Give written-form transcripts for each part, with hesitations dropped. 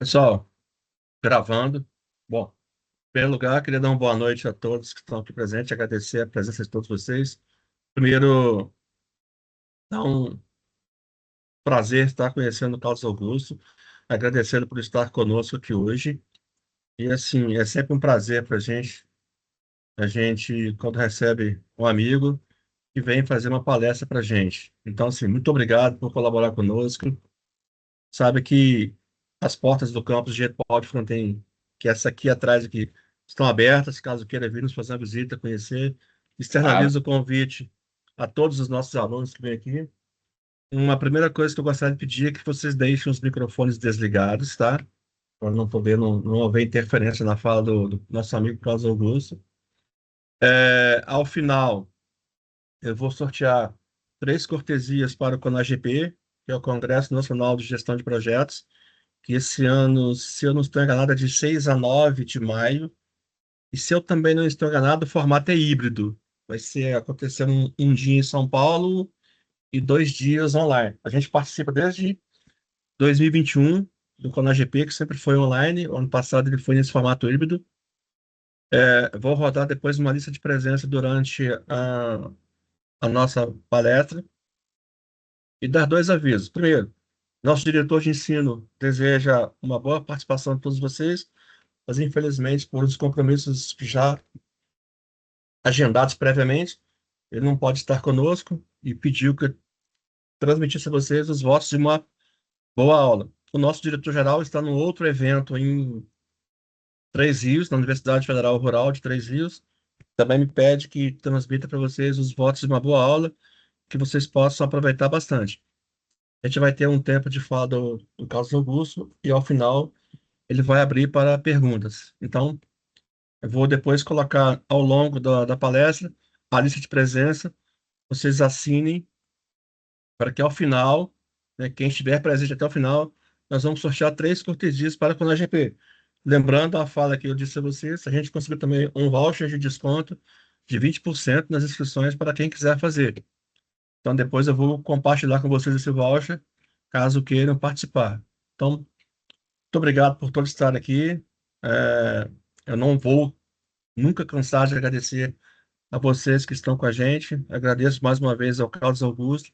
Pessoal, gravando. Bom, em primeiro lugar, queria dar uma boa noite a todos que estão aqui presentes, agradecer a presença de todos vocês. Primeiro, é um prazer estar conhecendo o Carlos Augusto, agradecendo por estar conosco aqui hoje. E, assim, é sempre um prazer para a gente, quando recebe um amigo que vem fazer uma palestra para a gente. Então, assim, muito obrigado por colaborar conosco. Sabe que as portas do campus de Getpod Fronten, que essa aqui atrás aqui, estão abertas, caso queira vir nos fazer uma visita, conhecer. Claro. Externalizo o convite a todos os nossos alunos que vêm aqui. Uma primeira coisa que eu gostaria de pedir é que vocês deixem os microfones desligados, tá? Para não poder não haver interferência na fala do nosso amigo Carlos Augusto. Ao final, eu vou sortear 3 cortesias para o CONAGP, que é o Congresso Nacional de Gestão de Projetos, que esse ano, se eu não estou enganado, é de 6 a 9 de maio. E se eu também não estou enganado, o formato é híbrido. Vai ser acontecendo um dia em São Paulo e 2 dias online. A gente participa desde 2021 do CONAGP, que sempre foi online. O ano passado ele foi nesse formato híbrido. Vou rodar depois uma lista de presença durante a nossa palestra e dar 2 avisos. Primeiro, nosso diretor de ensino deseja uma boa participação de todos vocês, mas infelizmente, por os compromissos já agendados previamente, ele não pode estar conosco e pediu que eu transmitisse a vocês os votos de uma boa aula. O nosso diretor-geral está num outro evento em Três Rios, na Universidade Federal Rural de Três Rios. Também me pede que transmita para vocês os votos de uma boa aula, que vocês possam aproveitar bastante. A gente vai ter um tempo de fala do Carlos Augusto e, ao final, ele vai abrir para perguntas. Então, eu vou depois colocar ao longo da palestra a lista de presença. Vocês assinem para que ao final, né, quem estiver presente até o final, nós vamos sortear 3 cortesias para a CONAGP. Lembrando a fala que eu disse a vocês, a gente conseguiu também um voucher de desconto de 20% nas inscrições para quem quiser fazer. Então, depois eu vou compartilhar com vocês esse voucher, caso queiram participar. Então, muito obrigado por todos estarem aqui. Eu não vou nunca cansar de agradecer a vocês que estão com a gente. Agradeço mais uma vez ao Carlos Augusto.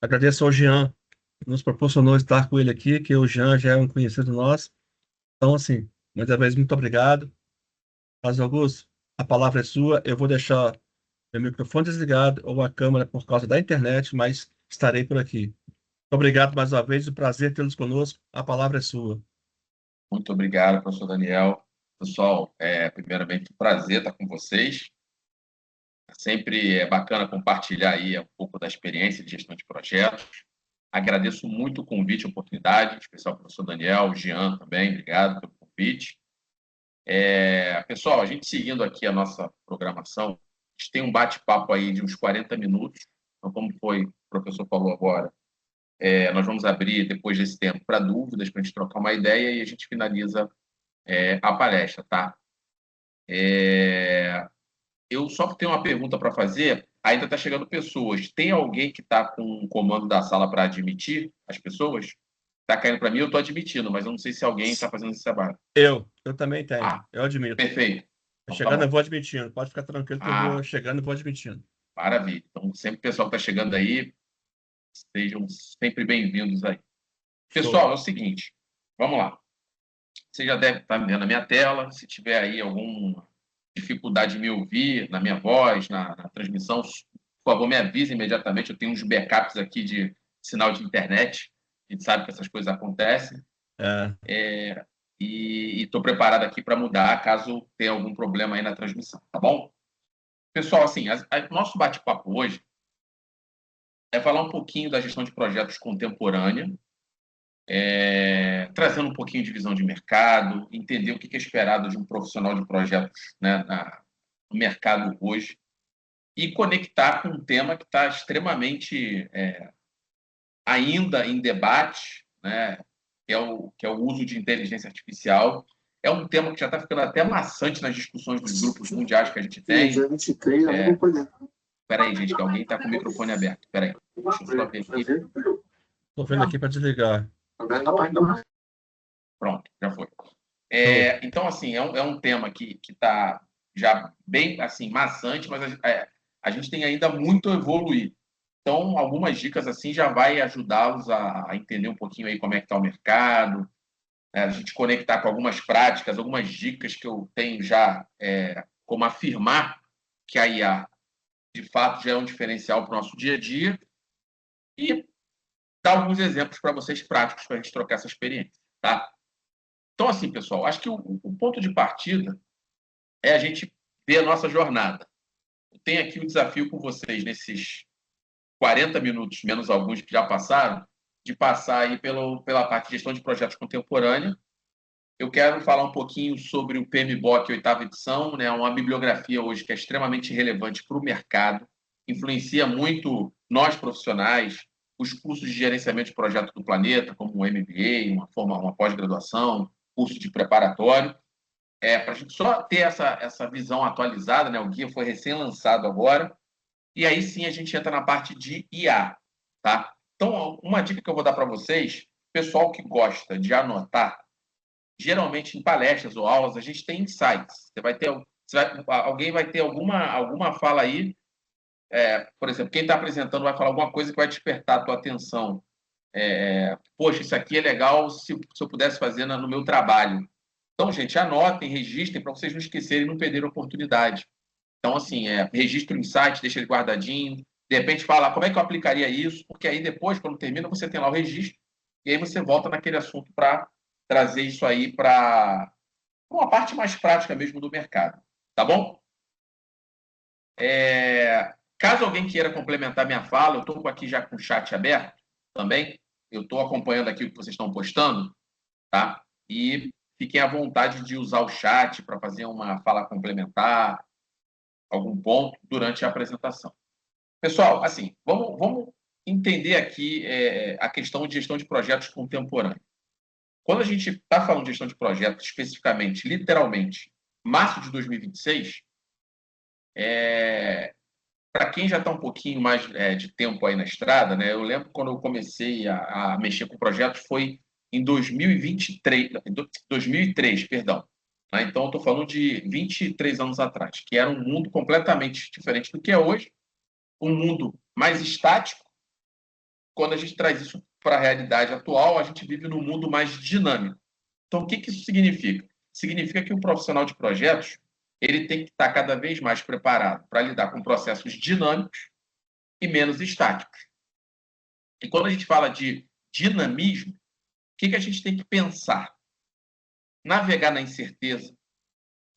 Agradeço ao Jean, que nos proporcionou estar com ele aqui, que o Jean já é um conhecido nosso. Então, assim, mais uma vez, muito obrigado. Carlos Augusto, a palavra é sua. Eu vou deixar meu microfone desligado ou a câmera por causa da internet, mas estarei por aqui. Muito obrigado mais uma vez. O prazer tê-los conosco. A palavra é sua. Muito obrigado, professor Daniel. Pessoal, primeiramente, um prazer estar com vocês. Sempre é bacana compartilhar aí um pouco da experiência de gestão de projetos. Agradeço muito o convite, a oportunidade, em especial ao professor Daniel, o Jean também, obrigado pelo convite. Pessoal, a gente seguindo aqui a nossa programação, a gente tem um bate-papo aí de uns 40 minutos. Então, como foi, o professor falou agora, nós vamos abrir, depois desse tempo, para dúvidas, para a gente trocar uma ideia e a gente finaliza a palestra, tá? Eu só tenho uma pergunta para fazer. Ainda está chegando pessoas. Tem alguém que está com o comando da sala para admitir as pessoas? Está caindo para mim, eu estou admitindo, mas eu não sei se alguém está fazendo esse trabalho. Eu também tenho. Ah, Eu admito. perfeito. Então tá Chegando, eu bom. vou admitindo. Pode ficar tranquilo que eu vou Ah, chegando e vou admitindo. maravilha. Então, sempre o pessoal que está chegando aí, sejam sempre bem-vindos aí. Pessoal, Show. é o seguinte, vamos lá. Você já deve estar vendo a minha tela. Se tiver aí alguma dificuldade de me ouvir, na minha voz, na transmissão, por favor, me avise imediatamente. Eu tenho uns backups aqui de sinal de internet. A gente sabe que essas coisas acontecem. É, E estou preparado aqui para mudar caso tenha algum problema aí na transmissão, tá bom? Pessoal, assim, nosso bate-papo hoje é falar um pouquinho da gestão de projetos contemporânea, trazendo um pouquinho de visão de mercado, entender o que é esperado de um profissional de projetos, né, no mercado hoje, e conectar com um tema que está extremamente ainda em debate, né, que é o uso de inteligência artificial. É um tema que já está ficando até maçante nas discussões dos grupos mundiais que a gente tem. Dia 23, eu não vou poder. Espera aí, gente, que alguém está com o microfone aberto. Espera aí, deixa eu só ver aqui. tô vendo aqui para desligar. Tá vendo na página Pronto, já foi. Show. Então, assim, é um tema que está já bem assim, maçante, mas a gente tem ainda muito a evoluir. Então, algumas dicas assim já vai ajudá-los a entender um pouquinho aí como é que está o mercado, né? A gente conectar com algumas práticas, algumas dicas que eu tenho já como afirmar que a IA, de fato, já é um diferencial para o nosso dia a dia e dar alguns exemplos para vocês práticos para a gente trocar essa experiência, tá? Então, assim, pessoal, acho que o ponto de partida é a gente ver a nossa jornada. Eu tenho aqui o desafio com vocês nesses 40 minutos, menos alguns que já passaram, de passar aí pela parte de gestão de projetos contemporânea. Eu quero falar um pouquinho sobre o PMBOK oitava edição, né? Uma bibliografia hoje que é extremamente relevante para o mercado, influencia muito nós profissionais, os cursos de gerenciamento de projeto do planeta, como o MBA, uma pós-graduação, curso de preparatório, para a gente só ter essa visão atualizada, né? O guia foi recém-lançado agora, e aí sim a gente entra na parte de IA, tá? Então, uma dica que eu vou dar para vocês, pessoal que gosta de anotar, geralmente em palestras ou aulas, a gente tem insights. Alguém vai ter alguma fala aí, por exemplo, quem está apresentando vai falar alguma coisa que vai despertar a tua atenção. Poxa, isso aqui é legal se eu pudesse fazer no meu trabalho. Então, gente, anotem, registrem para vocês não esquecerem e não perderem a oportunidade. Então, assim, registra o insight, deixa ele guardadinho, de repente fala como é que eu aplicaria isso, porque aí depois, quando termina, você tem lá o registro, e aí você volta naquele assunto para trazer isso aí para uma parte mais prática mesmo do mercado. Tá bom? Caso alguém queira complementar minha fala, eu estou aqui já com o chat aberto também. Eu estou acompanhando aqui o que vocês estão postando, tá? E fiquem à vontade de usar o chat para fazer uma fala complementar, algum ponto durante a apresentação. Pessoal, assim, vamos entender aqui a questão de gestão de projetos contemporâneos. Quando a gente está falando de gestão de projetos, especificamente, literalmente, março de 2026, para quem já está um pouquinho mais de tempo aí na estrada, né? Eu lembro quando eu comecei a mexer com projetos foi em 2023, 2003, perdão. Né? Então, eu estou falando de 23 anos atrás, que era um mundo completamente diferente do que é hoje, um mundo mais estático. Quando a gente traz isso para a realidade atual, a gente vive num mundo mais dinâmico. Então, o que isso significa? Significa que o profissional de projetos ele tem que estar cada vez mais preparado para lidar com processos dinâmicos e menos estáticos. E quando a gente fala de dinamismo, o que a gente tem que pensar? Navegar na incerteza,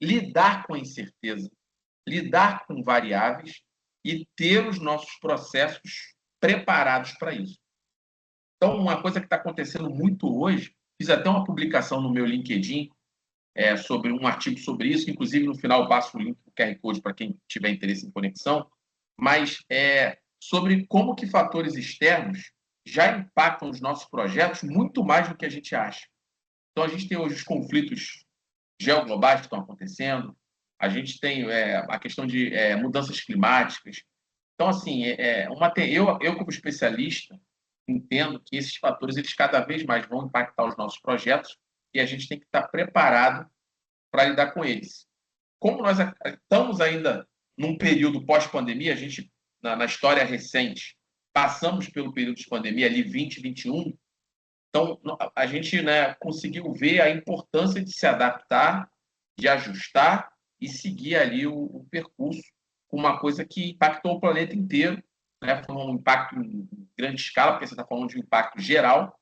lidar com a incerteza, lidar com variáveis e ter os nossos processos preparados para isso. Então, uma coisa que está acontecendo muito hoje, fiz até uma publicação no meu LinkedIn sobre um artigo sobre isso, inclusive no final eu passo o link do QR Code para quem tiver interesse em conexão, mas sobre como que fatores externos já impactam os nossos projetos muito mais do que a gente acha. Então, a gente tem hoje os conflitos geoglobais que estão acontecendo, a gente tem a questão de mudanças climáticas. Então, assim, eu como especialista, entendo que esses fatores eles cada vez mais vão impactar os nossos projetos e a gente tem que estar preparado para lidar com eles. Como nós estamos ainda num período pós-pandemia, a gente, na história recente, passamos pelo período de pandemia ali 2021, então a gente conseguiu ver a importância de se adaptar, de ajustar e seguir ali o percurso com uma coisa que impactou o planeta inteiro, né? Foi um impacto em grande escala, porque você está falando de um impacto geral,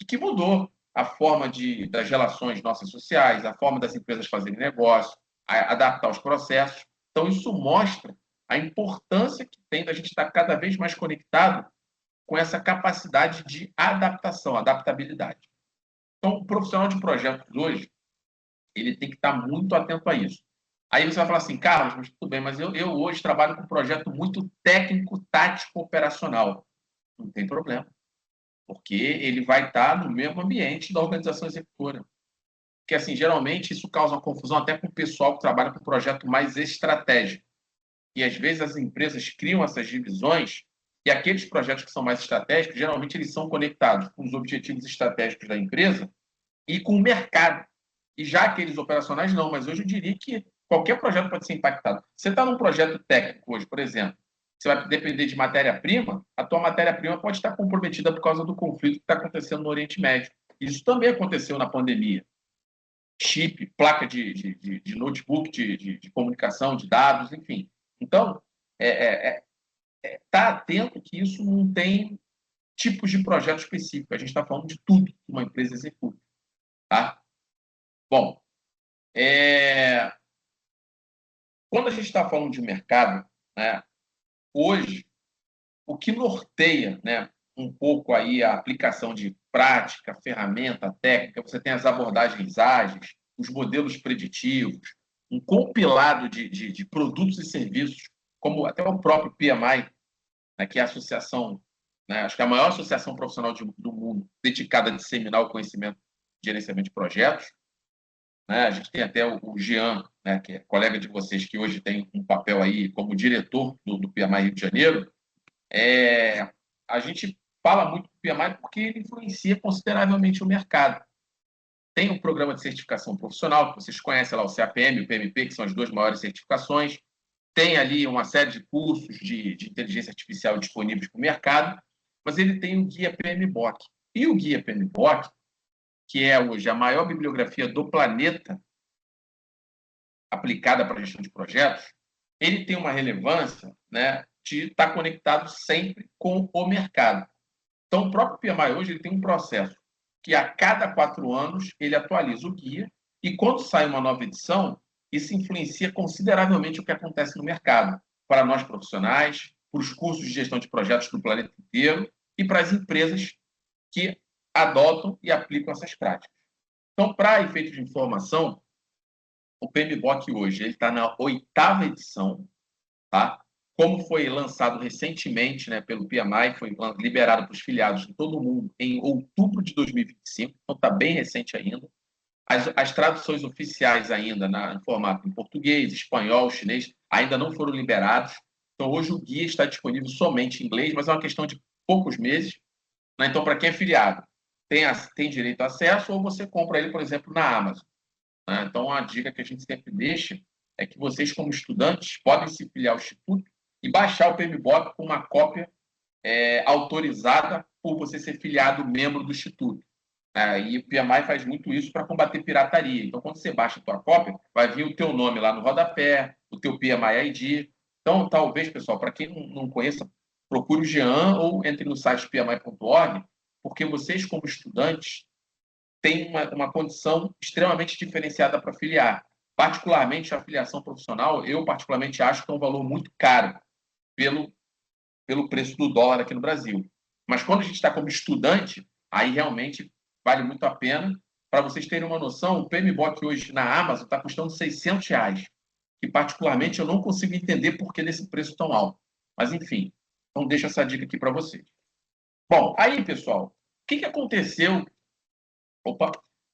e que mudou a forma das relações nossas sociais, a forma das empresas fazerem negócio, adaptar os processos. Então, isso mostra a importância que tem da gente estar cada vez mais conectado com essa capacidade de adaptação, adaptabilidade. Então, o profissional de projetos hoje, ele tem que estar muito atento a isso. Aí você vai falar assim, Carlos, mas tudo bem, mas eu hoje trabalho com um projeto muito técnico, tático, operacional. Não tem problema, porque ele vai estar no mesmo ambiente da organização executora. Porque, assim, geralmente isso causa uma confusão até com o pessoal que trabalha com um projeto mais estratégico. E, às vezes, as empresas criam essas divisões e aqueles projetos que são mais estratégicos, geralmente eles são conectados com os objetivos estratégicos da empresa, e com o mercado. E já aqueles operacionais não, mas hoje eu diria que qualquer projeto pode ser impactado. Você está num projeto técnico hoje, por exemplo, você vai depender de matéria-prima, a tua matéria-prima pode estar comprometida por causa do conflito que está acontecendo no Oriente Médio. Isso também aconteceu na pandemia. Chip, placa de notebook, de comunicação, de dados, enfim. Então, tá atento que isso não tem tipos de projeto específico. A gente está falando de tudo que uma empresa executa. Tá? Bom, quando a gente está falando de mercado, né, hoje, o que norteia, né, um pouco aí a aplicação de prática, ferramenta, técnica, você tem as abordagens ágeis, os modelos preditivos, um compilado de produtos e serviços, como até o próprio PMI, né, que é a associação, né, acho que é a maior associação profissional do mundo dedicada a disseminar o conhecimento de gerenciamento de projetos. Né? A gente tem até o Jean, né, que é colega de vocês, que hoje tem um papel aí como diretor do PMI Rio de Janeiro. A gente fala muito do PMI porque ele influencia consideravelmente o mercado. Tem um programa de certificação profissional, que vocês conhecem lá, o CAPM e o PMP, que são as duas maiores certificações. Tem ali uma série de cursos de inteligência artificial disponíveis para o mercado, mas ele tem o guia PMBOK. E o guia PMBOK, que é hoje a maior bibliografia do planeta aplicada para a gestão de projetos, ele tem uma relevância, né, de estar conectado sempre com o mercado. Então, o próprio PMI hoje ele tem um processo que a cada 4 anos ele atualiza o guia e quando sai uma nova edição, isso influencia consideravelmente o que acontece no mercado, para nós profissionais, para os cursos de gestão de projetos do planeta inteiro e para as empresas que adotam e aplicam essas práticas. Então, para efeito de informação, o PMBOK hoje ele está na 8ª edição, tá? Como foi lançado recentemente, né, pelo PMI, foi liberado para os filiados de todo mundo em outubro de 2025, então está bem recente ainda. As traduções oficiais ainda em formato em português, espanhol, chinês, ainda não foram liberados. Então, hoje o guia está disponível somente em inglês, mas é uma questão de poucos meses. Né? Então, para quem é filiado, tem direito a acesso ou você compra ele, por exemplo, na Amazon. Né? Então, a dica que a gente sempre deixa é que vocês, como estudantes, podem se filiar ao Instituto e baixar o PMBOK com uma cópia autorizada por você ser filiado membro do Instituto. E o PMI faz muito isso para combater pirataria. Então, quando você baixa a tua cópia, vai vir o teu nome lá no rodapé, o teu PMI ID. Então, talvez, pessoal, para quem não conheça, procure o Jean ou entre no site pmi.org, porque vocês, como estudantes, têm uma condição extremamente diferenciada para filiar. Particularmente, a filiação profissional, eu particularmente acho que é um valor muito caro pelo preço do dólar aqui no Brasil. Mas quando a gente está como estudante, aí realmente vale muito a pena. Para vocês terem uma noção, o PMBOK hoje na Amazon está custando R$ 600, que particularmente eu não consigo entender por que desse preço tão alto. Mas enfim, então deixo essa dica aqui para vocês. Bom, aí pessoal, o que aconteceu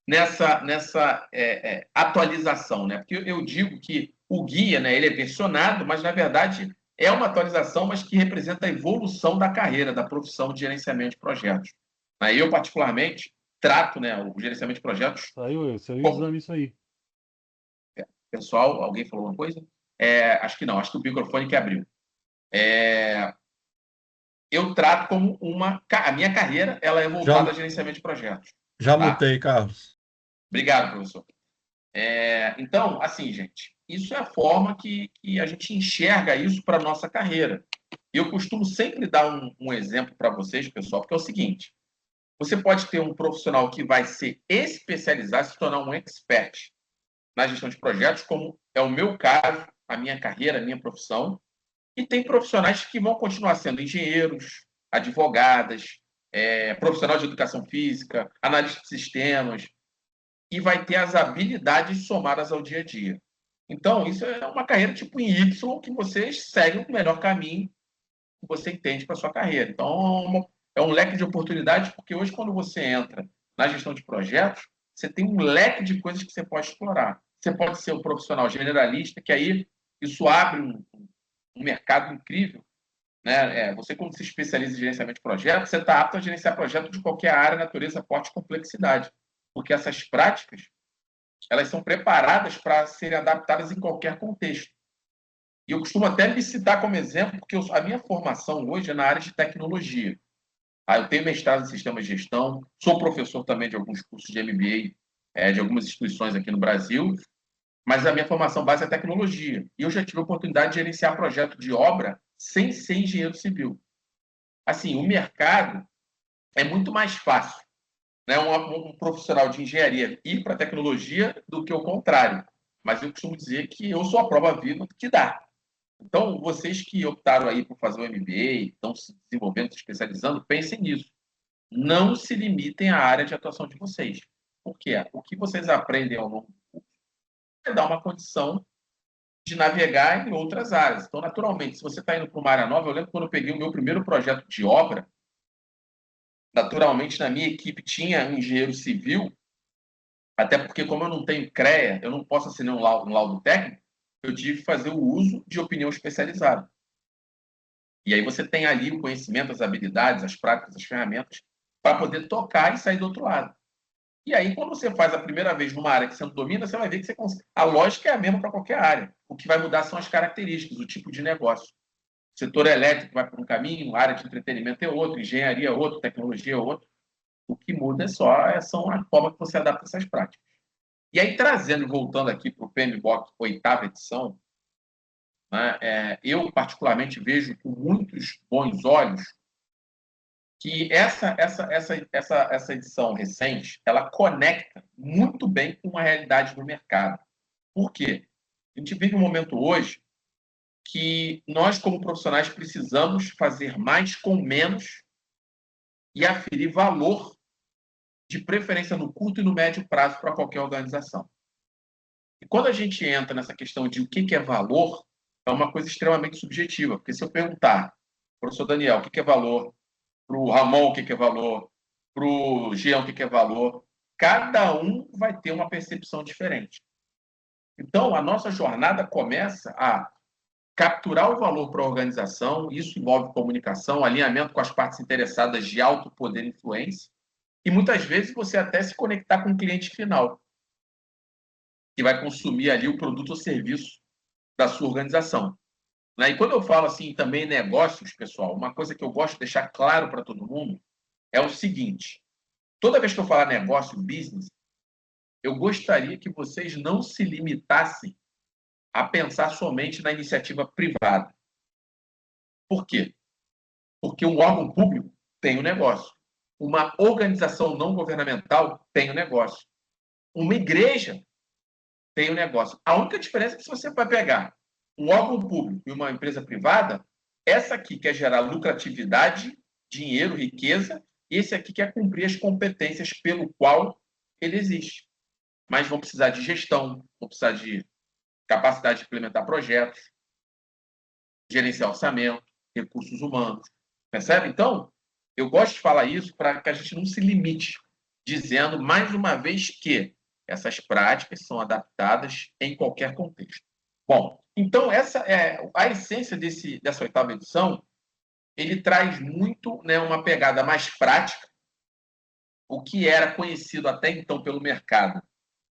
nessa atualização, né? Porque eu digo que o guia, né, ele é versionado, mas na verdade é uma atualização, mas que representa a evolução da carreira, da profissão de gerenciamento de projetos. Eu, particularmente, trato, né, o gerenciamento de projetos. Saiu o exame isso aí. Pessoal, alguém falou uma coisa? Acho que não, acho que o microfone que abriu. Eu trato como a minha carreira ela é voltada a gerenciamento de projetos. Já mutei, Carlos. Obrigado, professor. Então, assim, gente, isso é a forma que a gente enxerga isso para a nossa carreira. E eu costumo sempre dar um exemplo para vocês, pessoal, porque é o seguinte: você pode ter um profissional que vai se especializar, se tornar um expert na gestão de projetos, como é o meu caso, a minha carreira, a minha profissão, e tem profissionais que vão continuar sendo engenheiros, advogadas, profissional de educação física, analista de sistemas, e vai ter as habilidades somadas ao dia a dia. Então, isso é uma carreira tipo em Y, que você segue o melhor caminho que você entende para a sua carreira. Então, é um leque de oportunidades, porque hoje, quando você entra na gestão de projetos, você tem um leque de coisas que você pode explorar. Você pode ser um profissional generalista, que aí isso abre um mercado incrível. Né? Você, quando se especializa em gerenciamento de projetos, você está apto a gerenciar projetos de qualquer área, natureza, porte e complexidade. porque essas práticas elas são preparadas para serem adaptadas em qualquer contexto. E eu costumo até me citar como exemplo, porque a minha formação hoje é na área de tecnologia. Eu tenho mestrado em sistemas de gestão, sou professor também de alguns cursos de MBA, de algumas instituições aqui no Brasil, mas a minha formação base é tecnologia. E eu já tive a oportunidade de gerenciar projeto de obra sem ser engenheiro civil. Assim, o mercado é muito mais fácil, né, um profissional de engenharia ir para a tecnologia do que o contrário. Mas eu costumo dizer que eu sou a prova viva que dá. Então, vocês que optaram aí por fazer o MBA, estão se desenvolvendo, se especializando, pensem nisso. Não se limitem à área de atuação de vocês. Por quê? O que vocês aprendem ao longo do curso vai dar uma condição de navegar em outras áreas. Então, naturalmente, se você está indo para uma área nova, eu lembro quando eu peguei o meu primeiro projeto de obra, naturalmente, na minha equipe tinha um engenheiro civil, até porque, como eu não tenho CREA, eu não posso assinar um laudo técnico, eu tive que fazer o uso de opinião especializada. E aí você tem ali o conhecimento, as habilidades, as práticas, as ferramentas para poder tocar e sair do outro lado. E aí, quando você faz a primeira vez numa área que você não domina, você vai ver que a lógica é a mesma para qualquer área. O que vai mudar são as características, o tipo de negócio. O setor elétrico vai por um caminho, a área de entretenimento é outro, engenharia é outro, tecnologia é outro. O que muda são a forma que você adapta essas práticas. E aí, voltando aqui para o PMBOK, oitava edição, né, eu particularmente vejo com muitos bons olhos que essa edição recente, ela conecta muito bem com a realidade do mercado. Por quê? A gente vive um momento hoje que nós, como profissionais, precisamos fazer mais com menos e aferir valor, de preferência no curto e no médio prazo, para qualquer organização. E quando a gente entra nessa questão de o que é valor, é uma coisa extremamente subjetiva, porque se eu perguntar, professor Daniel, o que é valor? Para o Ramon, o que é valor? Para o Jean, o que é valor? Cada um vai ter uma percepção diferente. Então, a nossa jornada começa a capturar o valor para a organização, isso envolve comunicação, alinhamento com as partes interessadas de alto poder e influência, e muitas vezes você até se conectar com o cliente final, que vai consumir ali o produto ou serviço da sua organização. E quando eu falo assim também negócios, pessoal, uma coisa que eu gosto de deixar claro para todo mundo é o seguinte: toda vez que eu falar negócio, business, eu gostaria que vocês não se limitassem a pensar somente na iniciativa privada. Por quê? Porque um órgão público tem um negócio. Uma organização não governamental tem um negócio. Uma igreja tem um negócio. A única diferença é que se você vai pegar um órgão público e uma empresa privada, essa aqui quer gerar lucratividade, dinheiro, riqueza, e esse aqui quer cumprir as competências pelo qual ele existe. Mas vão precisar de gestão, vão precisar de capacidade de implementar projetos, gerenciar orçamento, recursos humanos. Percebe? Então, eu gosto de falar isso para que a gente não se limite, dizendo mais uma vez que essas práticas são adaptadas em qualquer contexto. Bom, então essa é a essência dessa oitava edição. Ele traz muito, né, uma pegada mais prática, o que era conhecido até então pelo mercado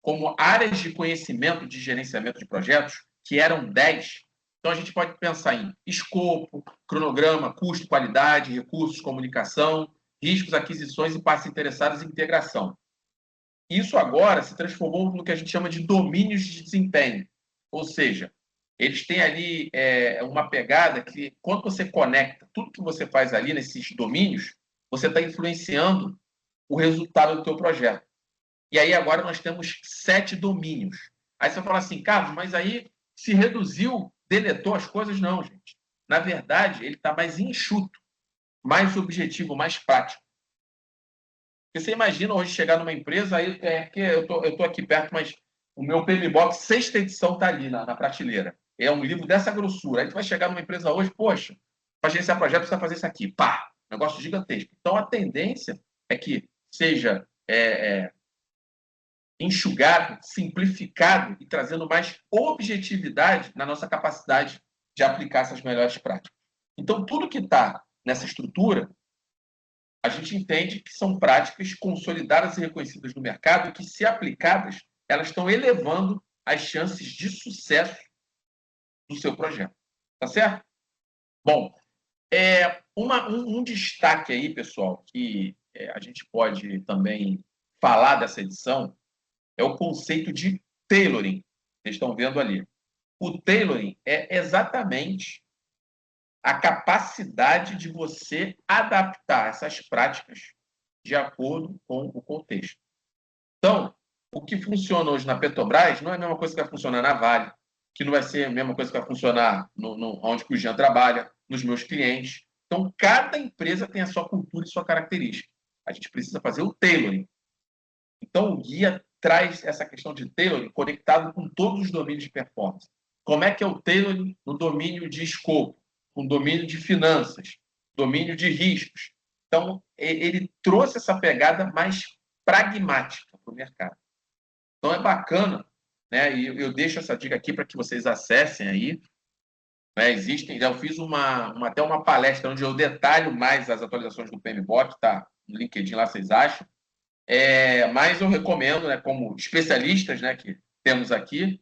como áreas de conhecimento de gerenciamento de projetos, que eram 10. Então, a gente pode pensar em escopo, cronograma, custo, qualidade, recursos, comunicação, riscos, aquisições e partes interessadas e integração. Isso agora se transformou no que a gente chama de domínios de desempenho. Ou seja, eles têm ali uma pegada que, quando você conecta tudo que você faz ali nesses domínios, você está influenciando o resultado do teu projeto. E aí agora nós temos 7 domínios. Aí você fala assim, Carlos, mas aí se reduziu, deletou as coisas? Não, gente. Na verdade, ele está mais enxuto, mais objetivo, mais prático. Porque você imagina hoje chegar numa empresa, aí que eu tô aqui perto, mas o meu PMBOK, sexta edição, está ali na prateleira. É um livro dessa grossura. Aí tu vai chegar numa empresa hoje, poxa, para gerenciar projeto, precisa fazer isso aqui. Pá! Negócio gigantesco. Então, a tendência é que seja enxugado, simplificado e trazendo mais objetividade na nossa capacidade de aplicar essas melhores práticas. Então, tudo que está nessa estrutura a gente entende que são práticas consolidadas e reconhecidas no mercado que, se aplicadas, elas estão elevando as chances de sucesso do seu projeto. Tá certo? Bom, um destaque aí, pessoal, que a gente pode também falar dessa edição é o conceito de tailoring. Vocês estão vendo ali. O tailoring é exatamente a capacidade de você adaptar essas práticas de acordo com o contexto. Então, o que funciona hoje na Petrobras não é a mesma coisa que vai funcionar na Vale, que não vai ser a mesma coisa que vai funcionar onde o Jean trabalha, nos meus clientes. Então, cada empresa tem a sua cultura e sua característica. A gente precisa fazer o tailoring. Então, o guia traz essa questão de tailoring conectado com todos os domínios de performance. Como é que é o tailoring no domínio de escopo, no domínio de finanças, domínio de riscos. Então, ele trouxe essa pegada mais pragmática para o mercado. Então, é bacana, né? E eu deixo essa dica aqui para que vocês acessem aí. Né? Eu fiz até uma palestra onde eu detalho mais as atualizações do PMBOK, tá? No LinkedIn lá vocês acham. Mas eu recomendo, né, como especialistas, né, que temos aqui,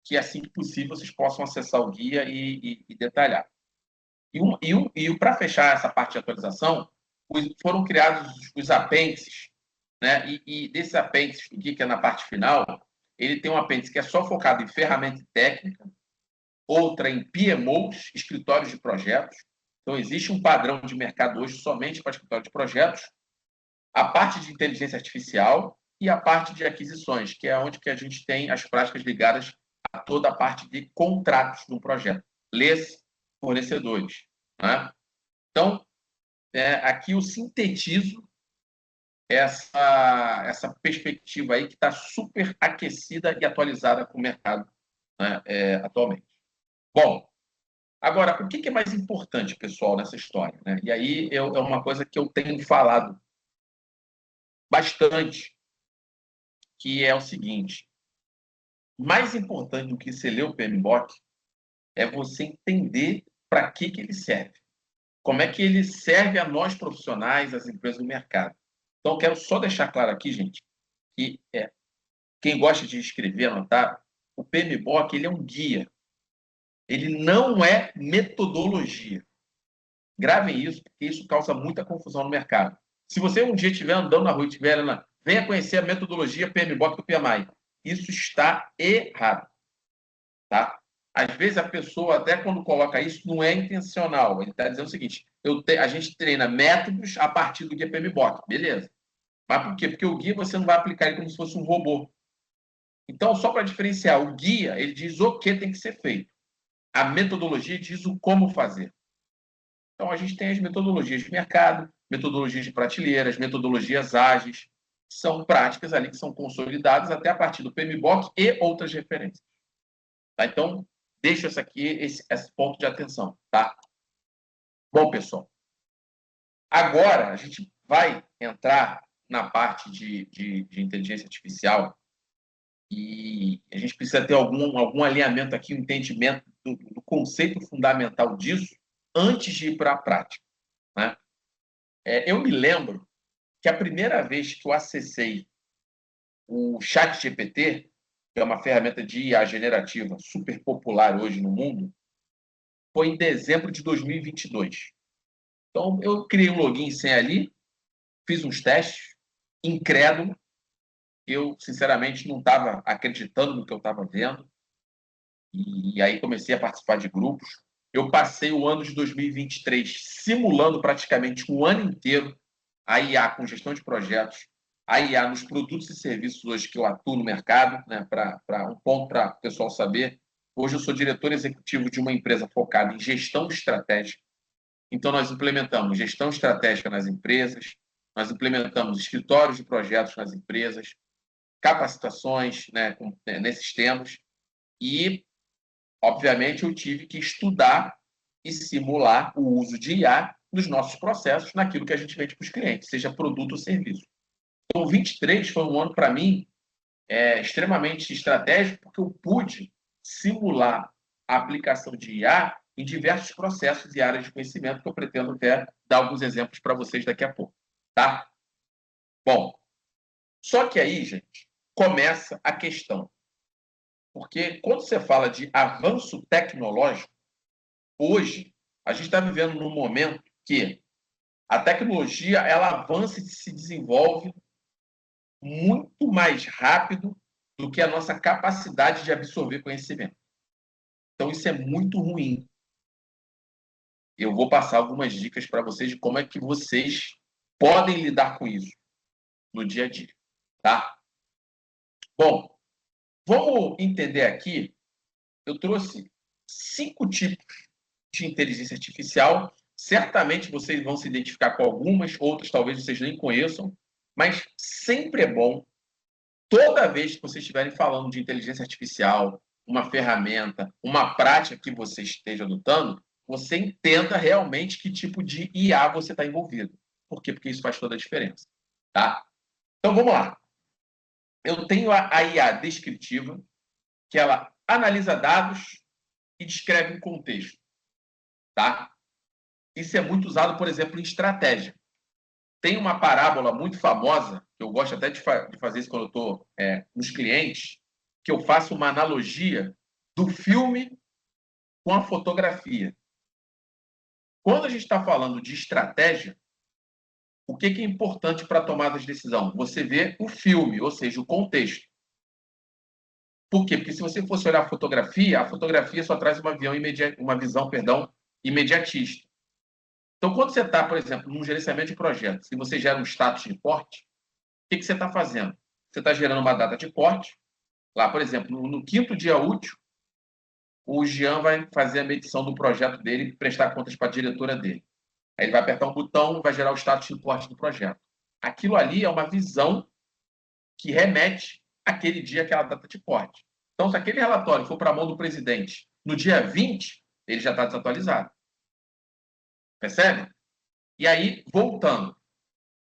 que assim que possível vocês possam acessar o guia e detalhar. E para fechar essa parte de atualização, foram criados os apêndices, né? E desses apêndices do guia, que é na parte final, ele tem um apêndice que é só focado em ferramenta técnica, outra em PMOs, escritórios de projetos. Então, existe um padrão de mercado hoje somente para escritório de projetos, a parte de inteligência artificial e a parte de aquisições, que é onde que a gente tem as práticas ligadas a toda a parte de contratos do projeto, lês, fornecedores. Né? Então, aqui eu sintetizo essa perspectiva aí que está super aquecida e atualizada com o mercado, né, atualmente. Bom, agora, o que é mais importante, pessoal, nessa história? Né? E aí é uma coisa que eu tenho falado bastante, que é o seguinte: mais importante do que você ler o PMBOK é você entender para que ele serve. Como é que ele serve a nós profissionais, às empresas do mercado. Então, eu quero só deixar claro aqui, gente, que quem gosta de escrever, anotar, o PMBOK ele é um guia. Ele não é metodologia. Gravem isso, porque isso causa muita confusão no mercado. Se você um dia estiver andando na rua e estiver, venha conhecer a metodologia PMBOK do PMI. Isso está errado. Tá? Às vezes a pessoa, até quando coloca isso, não é intencional. Ele está dizendo o seguinte: a gente treina métodos a partir do guia PMBOK. Beleza. Mas por quê? Porque o guia você não vai aplicar ele como se fosse um robô. Então, só para diferenciar, o guia ele diz o que tem que ser feito. A metodologia diz o como fazer. Então, a gente tem as metodologias de mercado, metodologias de prateleiras, metodologias ágeis, que são práticas ali que são consolidadas até a partir do PMBOK e outras referências. Tá? Então, deixo esse ponto de atenção. Tá? Bom, pessoal, agora a gente vai entrar na parte de inteligência artificial e a gente precisa ter algum alinhamento aqui, um entendimento do conceito fundamental disso antes de ir para a prática. Né? Eu me lembro que a primeira vez que eu acessei o ChatGPT, que é uma ferramenta de IA generativa super popular hoje no mundo, foi em dezembro de 2022. Então, eu criei um login sem ali, fiz uns testes, incrédulo. Eu, sinceramente, não estava acreditando no que eu estava vendo. E aí comecei a participar de grupos. Eu passei o ano de 2023 simulando praticamente um ano inteiro a IA com gestão de projetos, a IA nos produtos e serviços hoje que eu atuo no mercado, né, para um ponto para o pessoal saber. Hoje eu sou diretor executivo de uma empresa focada em gestão estratégica. Então, nós implementamos gestão estratégica nas empresas, nós implementamos escritórios de projetos nas empresas, capacitações, né, nesses temas. E, obviamente, eu tive que estudar e simular o uso de IA nos nossos processos, naquilo que a gente vende para os clientes, seja produto ou serviço. Então, o 23 foi um ano, para mim, extremamente estratégico, porque eu pude simular a aplicação de IA em diversos processos e áreas de conhecimento, que eu pretendo até dar alguns exemplos para vocês daqui a pouco. tá? Bom, só que aí, gente, começa a questão. Porque quando você fala de avanço tecnológico, hoje a gente está vivendo num momento que a tecnologia ela avança e se desenvolve muito mais rápido do que a nossa capacidade de absorver conhecimento. Então, isso é muito ruim. Eu vou passar algumas dicas para vocês de como é que vocês podem lidar com isso no dia a dia, tá? Bom, vamos entender aqui. Eu trouxe 5 tipos de inteligência artificial. Certamente vocês vão se identificar com algumas, outras talvez vocês nem conheçam, mas sempre é bom, toda vez que vocês estiverem falando de inteligência artificial, uma ferramenta, uma prática que você esteja adotando, você entenda realmente que tipo de IA você está envolvido. Por quê? Porque isso faz toda a diferença. Tá? Então vamos lá. Eu tenho a IA descritiva, que ela analisa dados e descreve um contexto. Tá? Isso é muito usado, por exemplo, em estratégia. Tem uma parábola muito famosa, que eu gosto até de fazer isso quando eu estou nos clientes, que eu faço uma analogia do filme com a fotografia. Quando a gente está falando de estratégia, o que é importante para a tomada de decisão? Você vê o filme, ou seja, o contexto. Por quê? Porque se você fosse olhar a fotografia só traz uma visão imediatista. Então, quando você está, por exemplo, num gerenciamento de projetos, se você gera um status de corte, o que você está fazendo? Você está gerando uma data de corte. Lá, por exemplo, no 5º dia útil, o Jean vai fazer a medição do projeto dele e prestar contas para a diretora dele. Aí ele vai apertar um botão e vai gerar o status de corte do projeto. Aquilo ali é uma visão que remete àquele dia, àquela data de corte. Então, se aquele relatório for para a mão do presidente no dia 20, ele já está desatualizado. Percebe? E aí, voltando.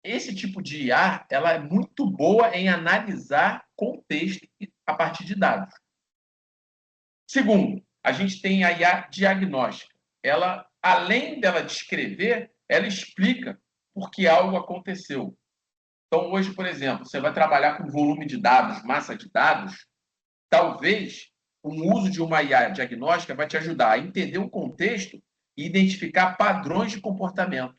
Esse tipo de IA ela é muito boa em analisar contexto a partir de dados. Segundo, a gente tem a IA diagnóstica. Ela, além dela descrever, ela explica por que algo aconteceu. Então, hoje, por exemplo, você vai trabalhar com volume de dados, massa de dados, talvez o uso de uma IA diagnóstica vai te ajudar a entender o contexto e identificar padrões de comportamento.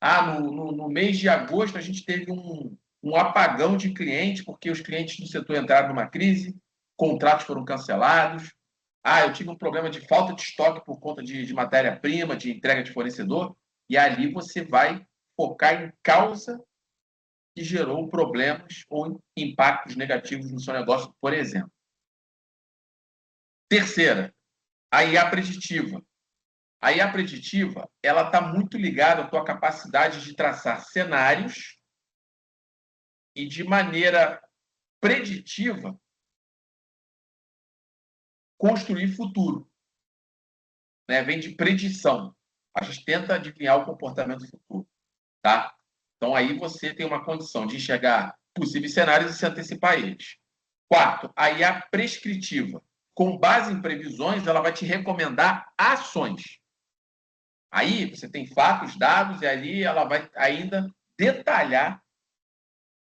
No mês de agosto, a gente teve um apagão de clientes, porque os clientes do setor entraram numa crise, contratos foram cancelados. Eu tive um problema de falta de estoque por conta de matéria-prima, de entrega de fornecedor. E ali você vai focar em causa que gerou problemas ou impactos negativos no seu negócio, por exemplo. Terceira, a IA preditiva. A IA preditiva, ela está muito ligada à tua capacidade de traçar cenários e, de maneira preditiva, construir futuro. Né? Vem de predição. A gente tenta adivinhar o comportamento futuro. Tá? Então, aí você tem uma condição de enxergar possíveis cenários e se antecipar a eles. Quarto, a IA prescritiva. Com base em previsões, ela vai te recomendar ações. Aí você tem fatos, dados, e ali ela vai ainda detalhar,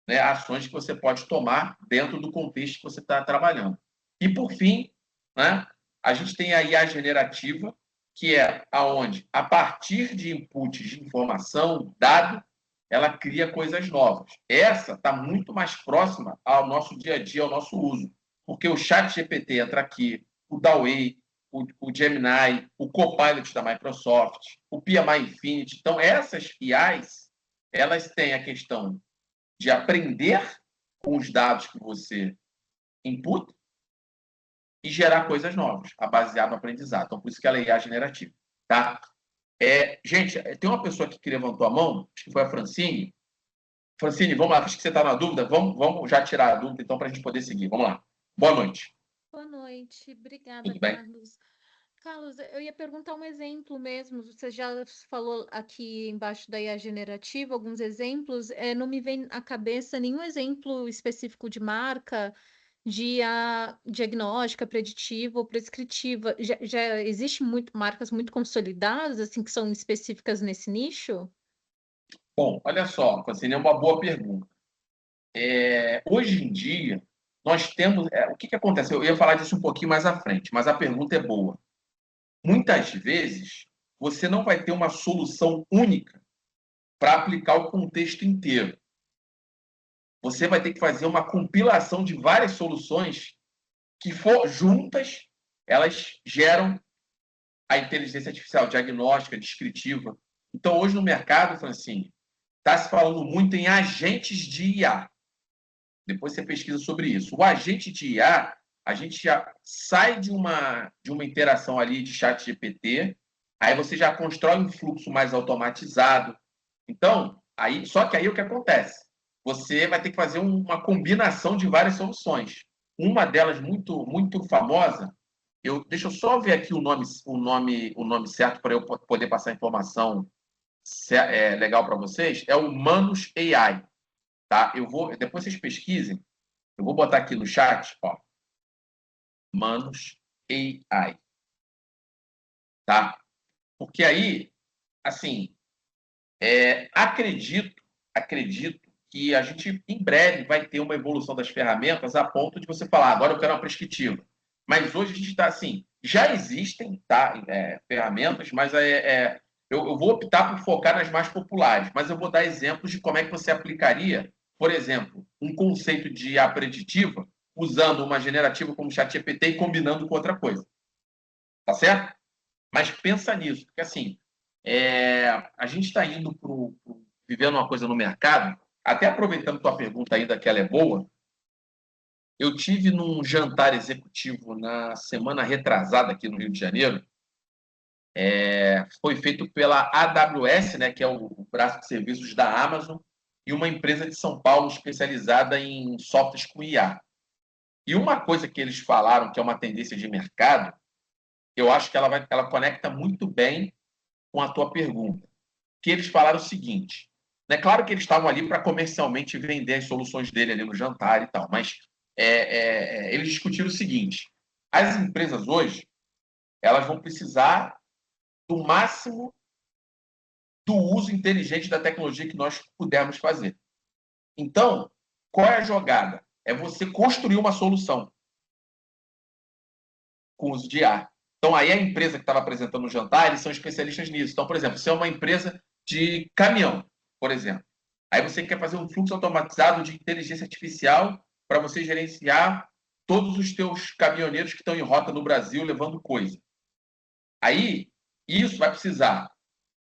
né, ações que você pode tomar dentro do contexto que você está trabalhando. E, por fim, né, a gente tem a IA generativa, que é aonde, a partir de inputs de informação, dado, ela cria coisas novas. Essa está muito mais próxima ao nosso dia a dia, ao nosso uso. Porque o ChatGPT entra aqui, o Dawei, o Gemini, o Copilot da Microsoft, o PMI Infinity. Então, essas IAs, elas têm a questão de aprender com os dados que você inputa e gerar coisas novas, baseado no aprendizado. Então, por isso que ela é IA generativa. Tá? Gente, tem uma pessoa aqui que levantou a mão, acho que foi a Francine. Francine, vamos lá, acho que você está na dúvida. Vamos já tirar a dúvida, então, para a gente poder seguir. Vamos lá. Boa noite. Boa noite, obrigada, Tudo bem? Carlos. Carlos, eu ia perguntar um exemplo mesmo. Você já falou aqui embaixo da IA generativa alguns exemplos. Não me vem à cabeça nenhum exemplo específico de marca, de IA diagnóstica, preditiva ou prescritiva. Já existe marcas muito consolidadas, assim, que são específicas nesse nicho? Bom, olha só, Francine, é uma boa pergunta. Hoje em dia, nós temos... o que acontece? Eu ia falar disso um pouquinho mais à frente, mas a pergunta é boa. Muitas vezes, você não vai ter uma solução única para aplicar o contexto inteiro. Você vai ter que fazer uma compilação de várias soluções que, juntas, elas geram a inteligência artificial diagnóstica, descritiva. Então, hoje no mercado, Francine, está se falando muito em agentes de IA. Depois você pesquisa sobre isso. O agente de IA, a gente já sai de uma interação ali de chat GPT, aí você já constrói um fluxo mais automatizado. Então, só que aí o que acontece? Você vai ter que fazer uma combinação de várias soluções. Uma delas muito, muito famosa, deixa eu só ver aqui o nome certo para eu poder passar a informação legal para vocês, é o Manus AI. Tá? Depois vocês pesquisem, eu vou botar aqui no chat, ó, Manus AI. Tá? Porque aí, assim, acredito que a gente, em breve, vai ter uma evolução das ferramentas a ponto de você falar, agora eu quero uma prescritiva. Mas hoje a gente está assim, já existem ferramentas, mas eu vou optar por focar nas mais populares, mas eu vou dar exemplos de como é que você aplicaria, por exemplo, um conceito de IA preditiva usando uma generativa como o ChatGPT e combinando com outra coisa. Tá certo? Mas pensa nisso, porque assim, a gente está indo vivendo uma coisa no mercado, até aproveitando tua pergunta ainda, que ela é boa, eu tive num jantar executivo na semana retrasada aqui no Rio de Janeiro, foi feito pela AWS, né, que é o braço de serviços da Amazon, e uma empresa de São Paulo especializada em softwares com IA. E uma coisa que eles falaram, que é uma tendência de mercado, eu acho que ela conecta muito bem com a tua pergunta. Que eles falaram o seguinte, é claro que eles estavam ali para comercialmente vender as soluções dele ali no jantar e tal, mas eles discutiram o seguinte, as empresas hoje, elas vão precisar do máximo do uso inteligente da tecnologia que nós pudermos fazer. Então, qual é a jogada? É você construir uma solução com uso de IA. Então, aí a empresa que estava apresentando o jantar, eles são especialistas nisso. Então, por exemplo, se é uma empresa de caminhão, por exemplo, aí você quer fazer um fluxo automatizado de inteligência artificial para você gerenciar todos os teus caminhoneiros que estão em rota no Brasil levando coisa. Aí, isso vai precisar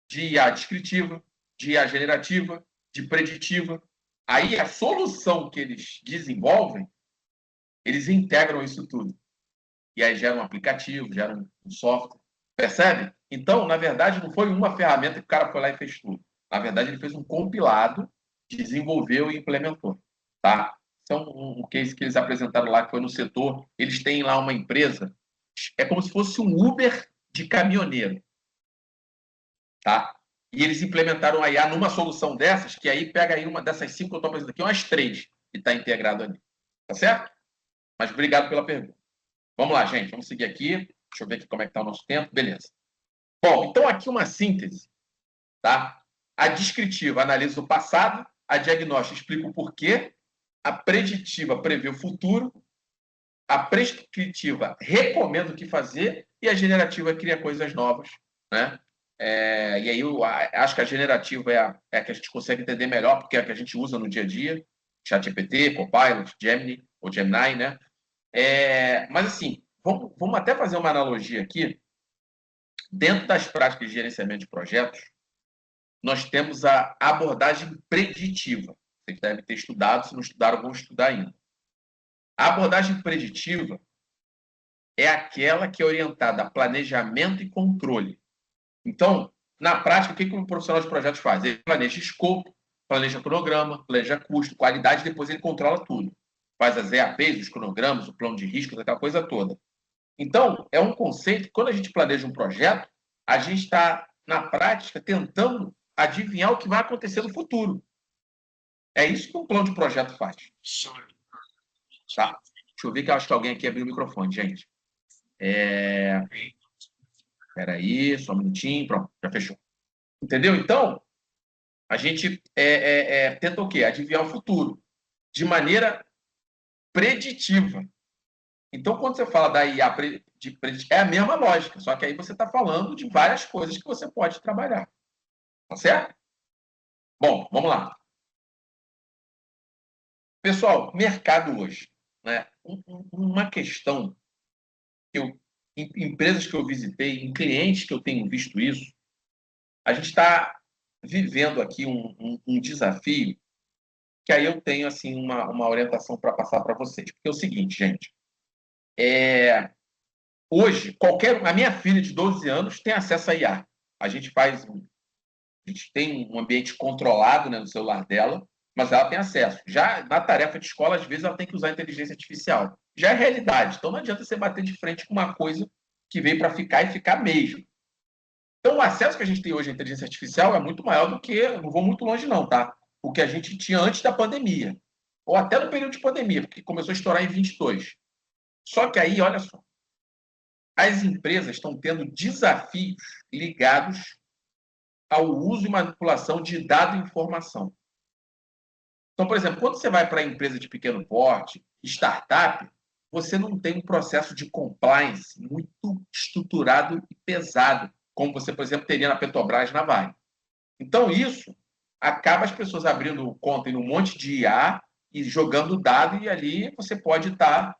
de IA descritiva, de IA generativa, de preditiva. Aí, a solução que eles desenvolvem, eles integram isso tudo. E aí gera um aplicativo, gera um software. Percebe? Então, na verdade, não foi uma ferramenta que o cara foi lá e fez tudo. Na verdade, ele fez um compilado, desenvolveu e implementou. Tá? Então, um case que eles apresentaram lá, que foi no setor, eles têm lá uma empresa, é como se fosse um Uber de caminhoneiro. Tá? E eles implementaram a IA numa solução dessas, que aí pega aí uma dessas 5 que eu estou apresentando aqui, umas 3 que está integrado ali. Tá certo? Mas obrigado pela pergunta. Vamos lá, gente. Vamos seguir aqui. Deixa eu ver aqui como é que está o nosso tempo. Beleza. Bom, então aqui uma síntese. Tá? A descritiva analisa o passado, a diagnóstica explica o porquê, a preditiva prevê o futuro, a prescritiva recomenda o que fazer e a generativa cria coisas novas. Né? E aí eu acho que a generativa é a que a gente consegue entender melhor, porque é a que a gente usa no dia a dia. ChatGPT, Copilot, Gemini, ou Gemini, né? Mas, assim, vamos até fazer uma analogia aqui. Dentro das práticas de gerenciamento de projetos, nós temos a abordagem preditiva. Vocês devem ter estudado, se não estudaram, vão estudar ainda. A abordagem preditiva é aquela que é orientada a planejamento e controle. Então, na prática, o que um profissional de projetos faz? Ele planeja escopo, planeja cronograma, planeja custo, qualidade, depois ele controla tudo. Faz as EAPs, os cronogramas, o plano de riscos, aquela coisa toda. Então, é um conceito que, quando a gente planeja um projeto, a gente está, na prática, tentando adivinhar o que vai acontecer no futuro. É isso que um plano de projeto faz. Tá. Deixa eu ver que eu acho que alguém aqui abriu o microfone, gente. Espera aí, só um minutinho. Pronto, já fechou. Entendeu? Então, A gente tenta o quê? Adivinhar o futuro, de maneira preditiva. Então, quando você fala da IA é a mesma lógica, só que aí você está falando de várias coisas que você pode trabalhar. Tá certo? Bom, vamos lá. Pessoal, mercado hoje. Né? Uma questão em empresas que eu visitei, em clientes que eu tenho visto isso, a gente está vivendo aqui um desafio que aí eu tenho assim uma orientação para passar para vocês. Porque é o seguinte, gente. Hoje, a minha filha de 12 anos tem acesso a IA. A gente tem um ambiente controlado, né, no celular dela, mas ela tem acesso. Já na tarefa de escola, às vezes, ela tem que usar a inteligência artificial. Já é realidade. Então, não adianta você bater de frente com uma coisa que veio para ficar e ficar mesmo. Então, o acesso que a gente tem hoje à inteligência artificial é muito maior do que, não vou muito longe não, tá? O que a gente tinha antes da pandemia. Ou até no período de pandemia, porque começou a estourar em 22. Só que aí, olha só, as empresas estão tendo desafios ligados ao uso e manipulação de dado e informação. Então, por exemplo, quando você vai para a empresa de pequeno porte, startup, você não tem um processo de compliance muito estruturado e pesado, como você, por exemplo, teria na Petrobras, na Vale. Então, isso acaba as pessoas abrindo conta em um monte de IA e jogando dado, e ali você pode estar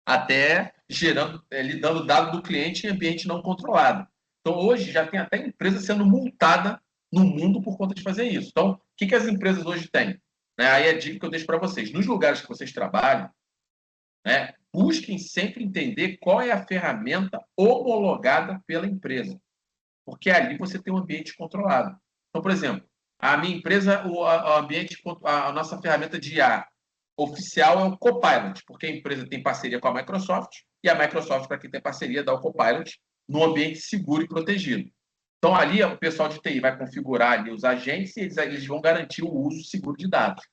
até lidando dado do cliente em ambiente não controlado. Então, hoje já tem até empresa sendo multada no mundo por conta de fazer isso. Então, o que as empresas hoje têm? Aí é a dica que eu deixo para vocês. Nos lugares que vocês trabalham, busquem sempre entender qual é a ferramenta homologada pela empresa, porque ali você tem um ambiente controlado. Então, por exemplo, a minha empresa, a nossa ferramenta de IA oficial é o Copilot, porque a empresa tem parceria com a Microsoft, e a Microsoft, para quem tem parceria, dá o Copilot num ambiente seguro e protegido. Então, ali, o pessoal de TI vai configurar ali os agentes e eles vão garantir o uso seguro de dados.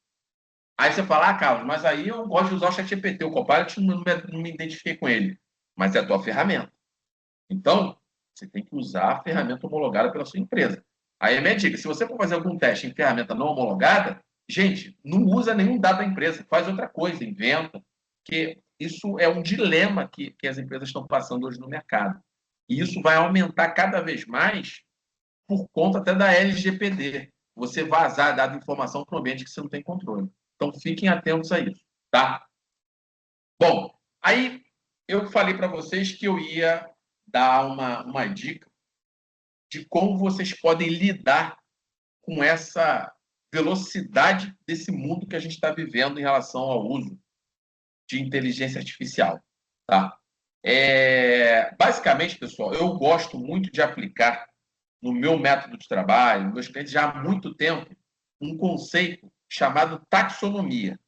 Aí você fala, Carlos, mas aí eu gosto de usar o ChatGPT, o Copilot, não me identifiquei com ele. Mas é a tua ferramenta. Então, você tem que usar a ferramenta homologada pela sua empresa. Aí a minha dica, se você for fazer algum teste em ferramenta não homologada, gente, não usa nenhum dado da empresa, faz outra coisa, inventa, porque isso é um dilema que as empresas estão passando hoje no mercado. E isso vai aumentar cada vez mais por conta até da LGPD. Você vazar dado informação para um ambiente que você não tem controle. Então, fiquem atentos a isso, tá? Bom, aí eu falei para vocês que eu ia dar uma dica de como vocês podem lidar com essa velocidade desse mundo que a gente está vivendo em relação ao uso de inteligência artificial, tá? Basicamente, pessoal, eu gosto muito de aplicar no meu método de trabalho, nos meus clientes, já há muito tempo, um conceito chamado taxonomia.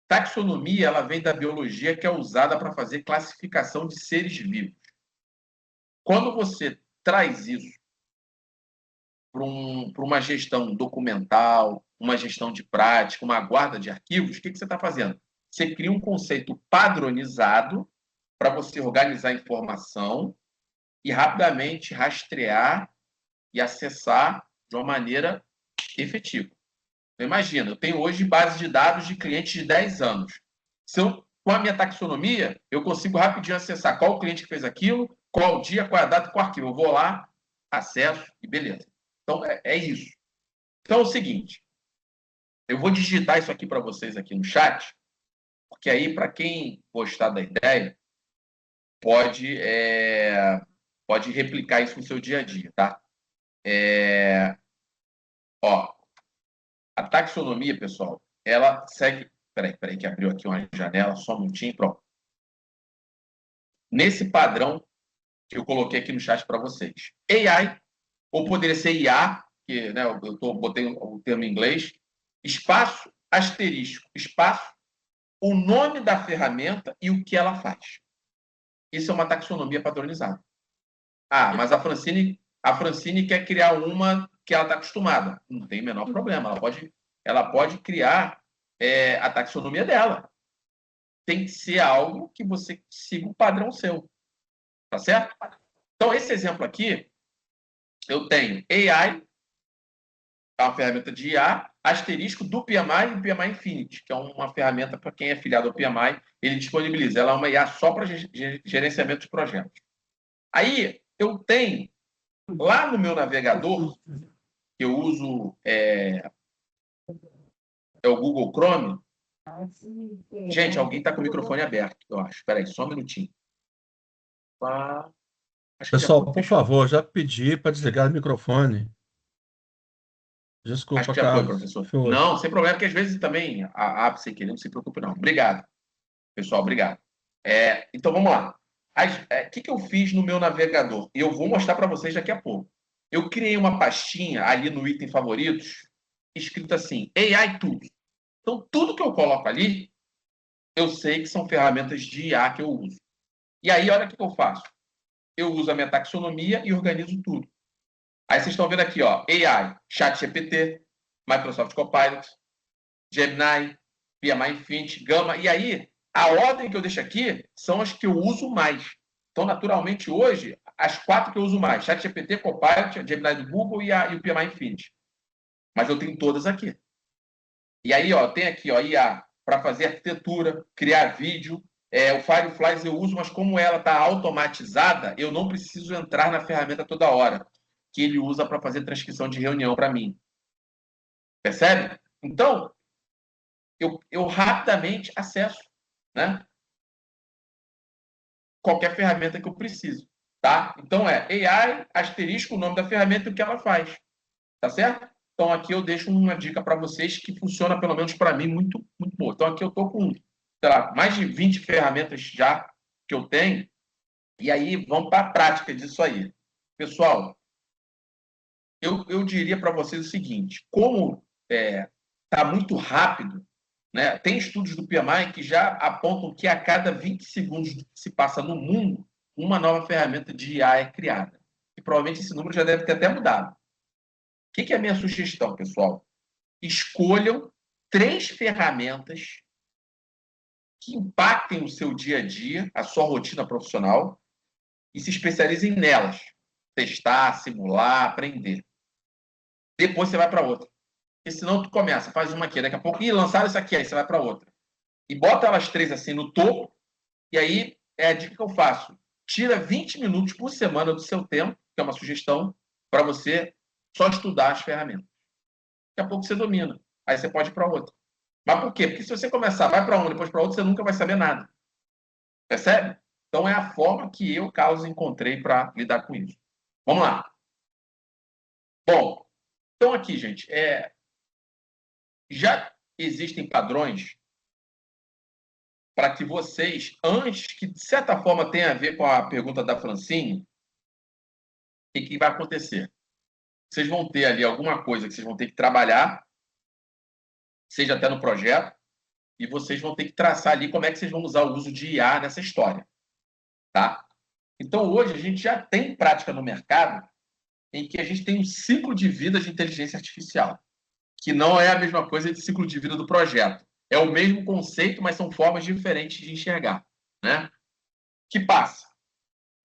Taxonomia, ela vem da biologia, que é usada para fazer classificação de seres vivos. Quando você traz isso para uma gestão documental, uma gestão de prática, uma guarda de arquivos, o que você está fazendo? Você cria um conceito padronizado para você organizar a informação e rapidamente rastrear e acessar de uma maneira efetiva. Então, imagina, eu tenho hoje base de dados de clientes de 10 anos. Com a minha taxonomia, eu consigo rapidinho acessar qual o cliente que fez aquilo, qual o dia, qual a data, qual arquivo. Eu vou lá, acesso e beleza. Então, é isso. Então, é o seguinte, eu vou digitar isso aqui para vocês aqui no chat, porque aí, para quem gostar da ideia, pode replicar isso no seu dia a dia, tá? A taxonomia, pessoal, ela segue... Peraí, que abriu aqui uma janela, só um minutinho, pronto. Nesse padrão que eu coloquei aqui no chat para vocês. AI, ou poderia ser IA, que botei o termo em inglês, espaço, asterisco, espaço, o nome da ferramenta e o que ela faz. Isso é uma taxonomia padronizada. Mas a Francine quer criar uma que ela está acostumada. Não tem o menor problema. Ela pode criar a taxonomia dela. Tem que ser algo que você siga o padrão seu. Tá certo? Então, esse exemplo aqui, eu tenho AI, é uma ferramenta de IA, asterisco do PMI e PMI Infinity, que é uma ferramenta para quem é afiliado ao PMI, ele disponibiliza. Ela é uma IA só para gerenciamento de projetos. Aí, eu tenho, lá no meu navegador, que eu uso o Google Chrome. Gente, alguém está com o microfone aberto, eu acho. Espera aí, só um minutinho. Acho que já Pessoal, foi, por fechou. favor, já pedi para desligar o microfone. Acho Desculpa, que já foi, Carlos. professor. Foi. Não, sem problema, porque às vezes também abre sem querer, não se preocupe, não. Obrigado, pessoal, obrigado. Então, vamos lá. O que eu fiz no meu navegador? Eu vou mostrar para vocês daqui a pouco. Eu criei uma pastinha ali no item favoritos, escrito assim, AI Tools. Então, tudo que eu coloco ali, eu sei que são ferramentas de IA que eu uso. E aí, olha o que eu faço. Eu uso a minha taxonomia e organizo tudo. Aí vocês estão vendo aqui, ó, AI, ChatGPT, Microsoft Copilot, Gemini, PMI Infinity, Gamma. E aí, a ordem que eu deixo aqui são as que eu uso mais. Então, naturalmente, hoje, as 4 que eu uso mais: ChatGPT, Copilot, Gemini do Google e o PMI Infinity. Mas eu tenho todas aqui. E aí, ó, tem aqui, ó, IA para fazer arquitetura, criar vídeo. O Fireflies eu uso, mas como ela está automatizada, eu não preciso entrar na ferramenta toda hora, que ele usa para fazer transcrição de reunião para mim. Percebe? Então, eu rapidamente acesso, né, qualquer ferramenta que eu preciso. Tá? Então, AI, asterisco, o nome da ferramenta e o que ela faz. Tá certo? Então, aqui eu deixo uma dica para vocês que funciona, pelo menos para mim, muito, muito boa. Então, aqui eu estou com, sei lá, mais de 20 ferramentas já que eu tenho. E aí, vamos para a prática disso aí. Pessoal, eu diria para vocês o seguinte: como está muito rápido, né? Tem estudos do PMI que já apontam que a cada 20 segundos que se passa no mundo, uma nova ferramenta de IA é criada. E provavelmente esse número já deve ter até mudado. O que é a minha sugestão, pessoal? Escolham 3 ferramentas que impactem o seu dia a dia, a sua rotina profissional, e se especializem nelas. Testar, simular, aprender. Depois você vai para outra. Porque senão tu começa, faz uma aqui, daqui a pouco, lançaram isso aqui, aí você vai para outra. E bota elas 3 assim no topo, e aí é a dica que eu faço. Tira 20 minutos por semana do seu tempo, que é uma sugestão, para você só estudar as ferramentas. Daqui a pouco você domina. Aí você pode ir para outra. Mas por quê? Porque se você começar, vai para uma, depois para outra, você nunca vai saber nada. Percebe? Então é a forma que eu, Carlos, encontrei para lidar com isso. Vamos lá. Bom, então aqui, gente, já existem padrões para que vocês, antes que de certa forma tenha a ver com a pergunta da Francine, o que vai acontecer? Vocês vão ter ali alguma coisa que vocês vão ter que trabalhar, seja até no projeto, e vocês vão ter que traçar ali como é que vocês vão usar o uso de IA nessa história. Tá? Então, hoje, a gente já tem prática no mercado em que a gente tem um ciclo de vida de inteligência artificial, que não é a mesma coisa de ciclo de vida do projeto. É o mesmo conceito, mas são formas diferentes de enxergar. Né? Que passa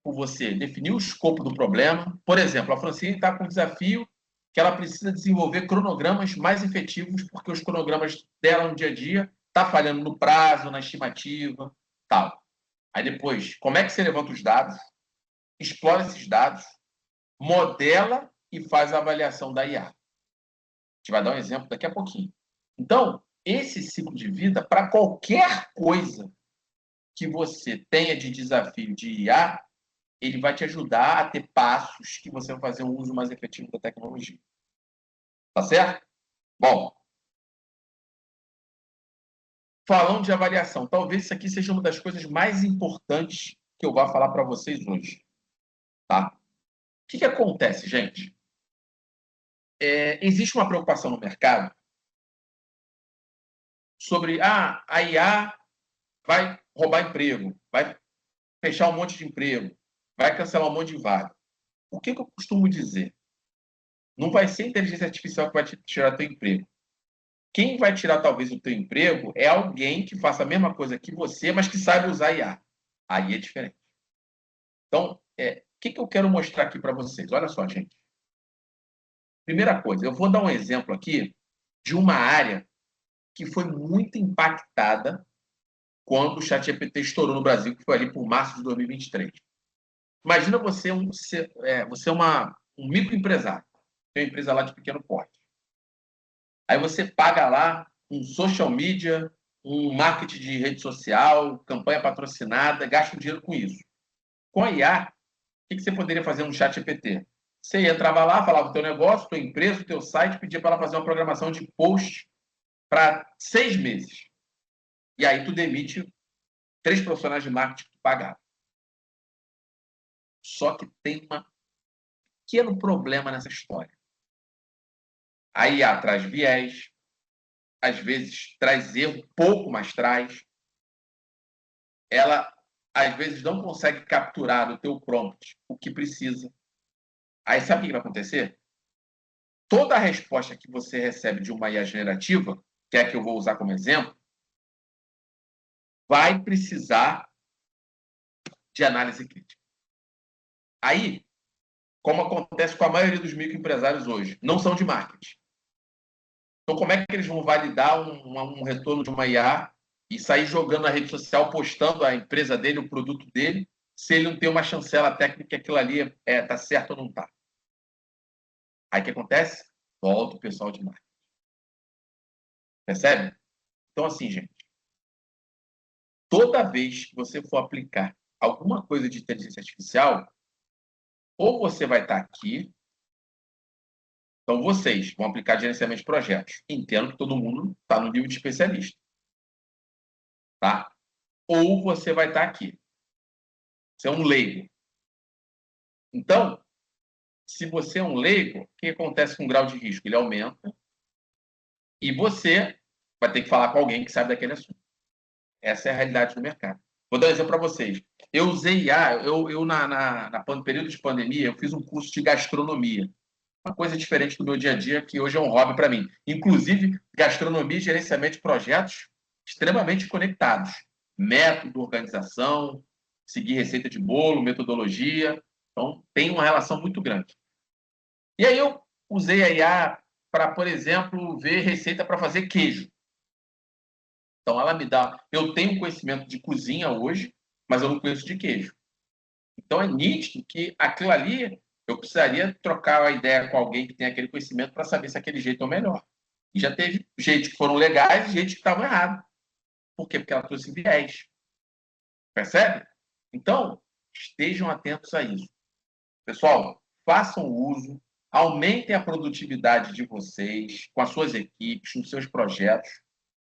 por você definir o escopo do problema. Por exemplo, a Francine está com um desafio que ela precisa desenvolver cronogramas mais efetivos, porque os cronogramas dela no dia a dia está falhando no prazo, na estimativa, tal. Aí depois, como é que você levanta os dados, explora esses dados, modela e faz a avaliação da IA. A gente vai dar um exemplo daqui a pouquinho. Então, esse ciclo de vida, para qualquer coisa que você tenha de desafio de IA, ele vai te ajudar a ter passos que você vai fazer um uso mais efetivo da tecnologia. Tá certo? Bom, falando de avaliação, talvez isso aqui seja uma das coisas mais importantes que eu vá falar para vocês hoje. Tá? O que acontece, gente? Existe uma preocupação no mercado sobre a IA vai roubar emprego, vai fechar um monte de emprego, vai cancelar um monte de vaga. O que eu costumo dizer? Não vai ser a inteligência artificial que vai te tirar teu emprego. Quem vai tirar talvez o teu emprego é alguém que faça a mesma coisa que você, mas que saiba usar IA. Aí é diferente. Então, o que eu quero mostrar aqui para vocês? Olha só, gente. Primeira coisa, eu vou dar um exemplo aqui de uma área que foi muito impactada quando o ChatGPT estourou no Brasil, que foi ali por março de 2023. Imagina você um microempresário, tem uma empresa lá de pequeno porte. Aí você paga lá um social media, um marketing de rede social, campanha patrocinada, gasta dinheiro com isso. Com a IA, o que você poderia fazer no ChatGPT? Você entrava lá, falava o teu negócio, tua empresa, o teu site, pedia para ela fazer uma programação de post para 6 meses. E aí tu demite 3 profissionais de marketing que tu pagava. Só que tem um pequeno problema nessa história. A IA traz viés, às vezes traz erro, pouco, mas traz. Ela, às vezes, não consegue capturar no teu prompt o que precisa. Aí sabe o que vai acontecer? Toda a resposta que você recebe de uma IA generativa, que é a que eu vou usar como exemplo, vai precisar de análise crítica. Aí, como acontece com a maioria dos microempresários hoje, não são de marketing. Então, como é que eles vão validar um retorno de uma IA e sair jogando na rede social, postando a empresa dele, o produto dele, se ele não tem uma chancela técnica que aquilo ali está certo ou não está? Aí o que acontece? Volta o pessoal de marketing. Percebe? Então, assim, gente, toda vez que você for aplicar alguma coisa de inteligência artificial, ou você vai estar aqui, então vocês vão aplicar gerenciamento de projetos. Entendo que todo mundo está no nível de especialista. Tá? Ou você vai estar aqui. Você é um leigo. Então, se você é um leigo, o que acontece com o grau de risco? Ele aumenta e você vai ter que falar com alguém que sabe daquele assunto. Essa é a realidade do mercado. Vou dar um exemplo para vocês. Eu usei IA, no período de pandemia, eu fiz um curso de gastronomia. Uma coisa diferente do meu dia a dia, que hoje é um hobby para mim. Inclusive, gastronomia e gerenciamento de projetos extremamente conectados. Método, organização, seguir receita de bolo, metodologia. Então, tem uma relação muito grande. E aí eu usei a IA para, por exemplo, ver receita para fazer queijo. Então, ela me dá... Eu tenho conhecimento de cozinha hoje, mas eu não conheço de queijo. Então, é nítido que aquilo ali, eu precisaria trocar a ideia com alguém que tem aquele conhecimento para saber se aquele jeito é o melhor. E já teve jeitos que foram legais e jeitos que estavam errados. Por quê? Porque ela trouxe viés. Percebe? Então, estejam atentos a isso. Pessoal, façam uso, aumentem a produtividade de vocês, com as suas equipes, nos seus projetos,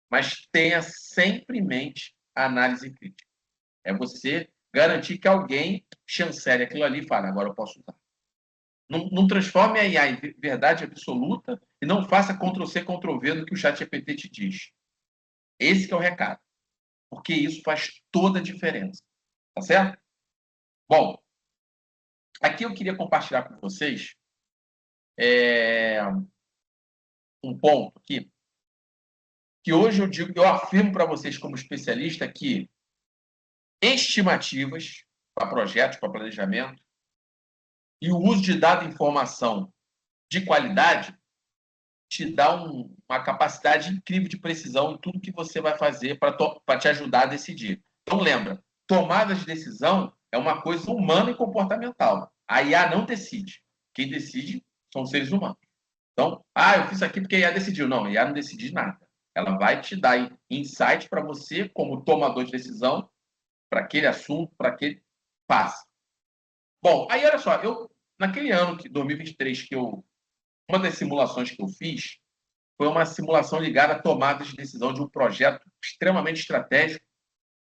mas tenha sempre em mente a análise crítica. É você garantir que alguém chancele aquilo ali e fale, agora eu posso usar. Não transforme a IA em verdade absoluta e não faça Ctrl-C, Ctrl-V no que o ChatGPT te diz. Esse que é o recado. Porque isso faz toda a diferença. Tá certo? Bom, aqui eu queria compartilhar com vocês um ponto aqui, que hoje eu afirmo para vocês como especialista que estimativas para projetos, para planejamento, e o uso de dado e informação de qualidade te dá uma capacidade incrível de precisão em tudo que você vai fazer para te ajudar a decidir. Então, lembra, tomada de decisão é uma coisa humana e comportamental. A IA não decide. Quem decide são os seres humanos. Então, eu fiz isso aqui porque a IA decidiu. Não, a IA não decide nada. Ela vai te dar insight para você, como tomador de decisão, para aquele assunto, para aquele passo. Bom, aí olha só, naquele ano, 2023, uma das simulações que eu fiz foi uma simulação ligada à tomada de decisão de um projeto extremamente estratégico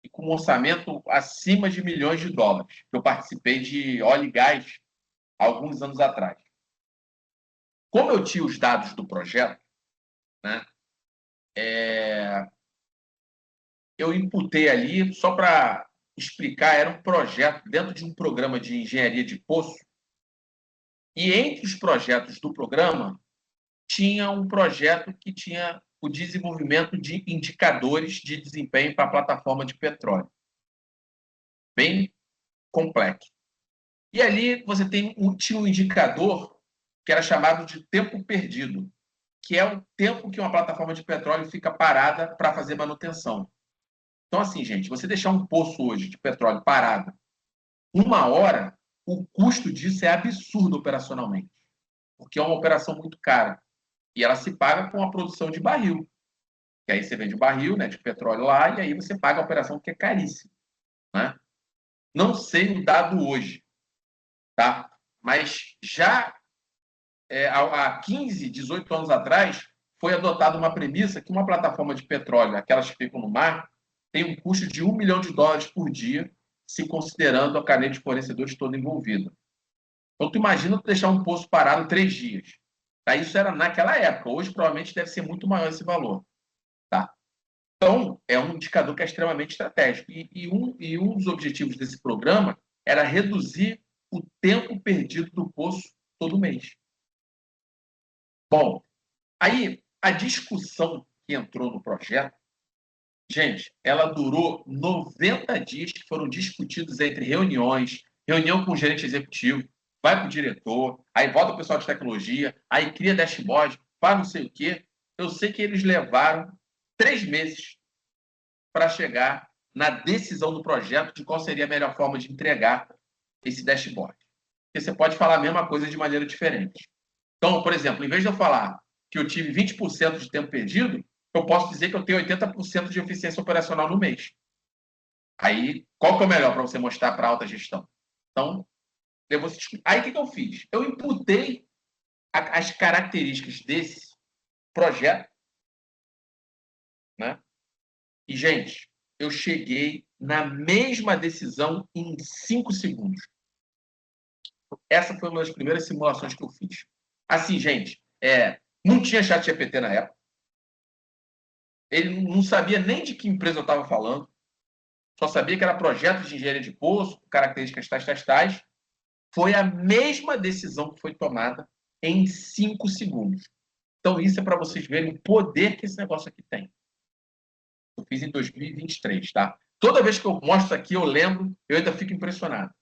e com um orçamento acima de milhões de dólares. Eu participei de óleo e gás há alguns anos atrás. Como eu tinha os dados do projeto, né, eu imputei ali, só para explicar, era um projeto dentro de um programa de engenharia de poço, e entre os projetos do programa, tinha um projeto que tinha o desenvolvimento de indicadores de desempenho para a plataforma de petróleo. Bem complexo. E ali você tinha um indicador que era chamado de tempo perdido, que é o tempo que uma plataforma de petróleo fica parada para fazer manutenção. Então, assim, gente, você deixar um poço hoje de petróleo parado 1 hora, o custo disso é absurdo operacionalmente, porque é uma operação muito cara. E ela se paga com a produção de barril. Que aí você vende o barril, né, de petróleo lá, e aí você paga a operação, que é caríssima, né? Não sei o dado hoje, tá? Mas já há 15, 18 anos atrás, foi adotada uma premissa que uma plataforma de petróleo, aquelas que ficam no mar, tem um custo de $1 milhão por dia, se considerando a cadeia de fornecedores toda envolvida. Então, tu imagina tu deixar um poço parado 3 dias. Tá? Isso era naquela época. Hoje, provavelmente, deve ser muito maior esse valor. Tá? Então, é um indicador que é extremamente estratégico. E um dos objetivos desse programa era reduzir o tempo perdido do poço todo mês. Bom, aí a discussão que entrou no projeto, gente, ela durou 90 dias que foram discutidos entre reuniões, reunião com o gerente executivo, vai para o diretor, aí volta o pessoal de tecnologia, aí cria dashboard, faz não sei o quê. Eu sei que eles levaram 3 meses para chegar na decisão do projeto de qual seria a melhor forma de entregar esse dashboard. Porque você pode falar a mesma coisa de maneira diferente. Então, por exemplo, em vez de eu falar que eu tive 20% de tempo perdido, eu posso dizer que eu tenho 80% de eficiência operacional no mês. Aí, qual que é o melhor para você mostrar para a alta gestão? Então, aí o que eu fiz? Eu imputei as características desse projeto, né? E, gente, eu cheguei na mesma decisão em 5 segundos. Essa foi uma das primeiras simulações que eu fiz. Assim, gente, não tinha ChatGPT na época. Ele não sabia nem de que empresa eu estava falando. Só sabia que era projeto de engenharia de poço, características tais. Foi a mesma decisão que foi tomada em 5 segundos. Então, isso é para vocês verem o poder que esse negócio aqui tem. Eu fiz em 2023, tá? Toda vez que eu mostro aqui, eu lembro, eu ainda fico impressionado.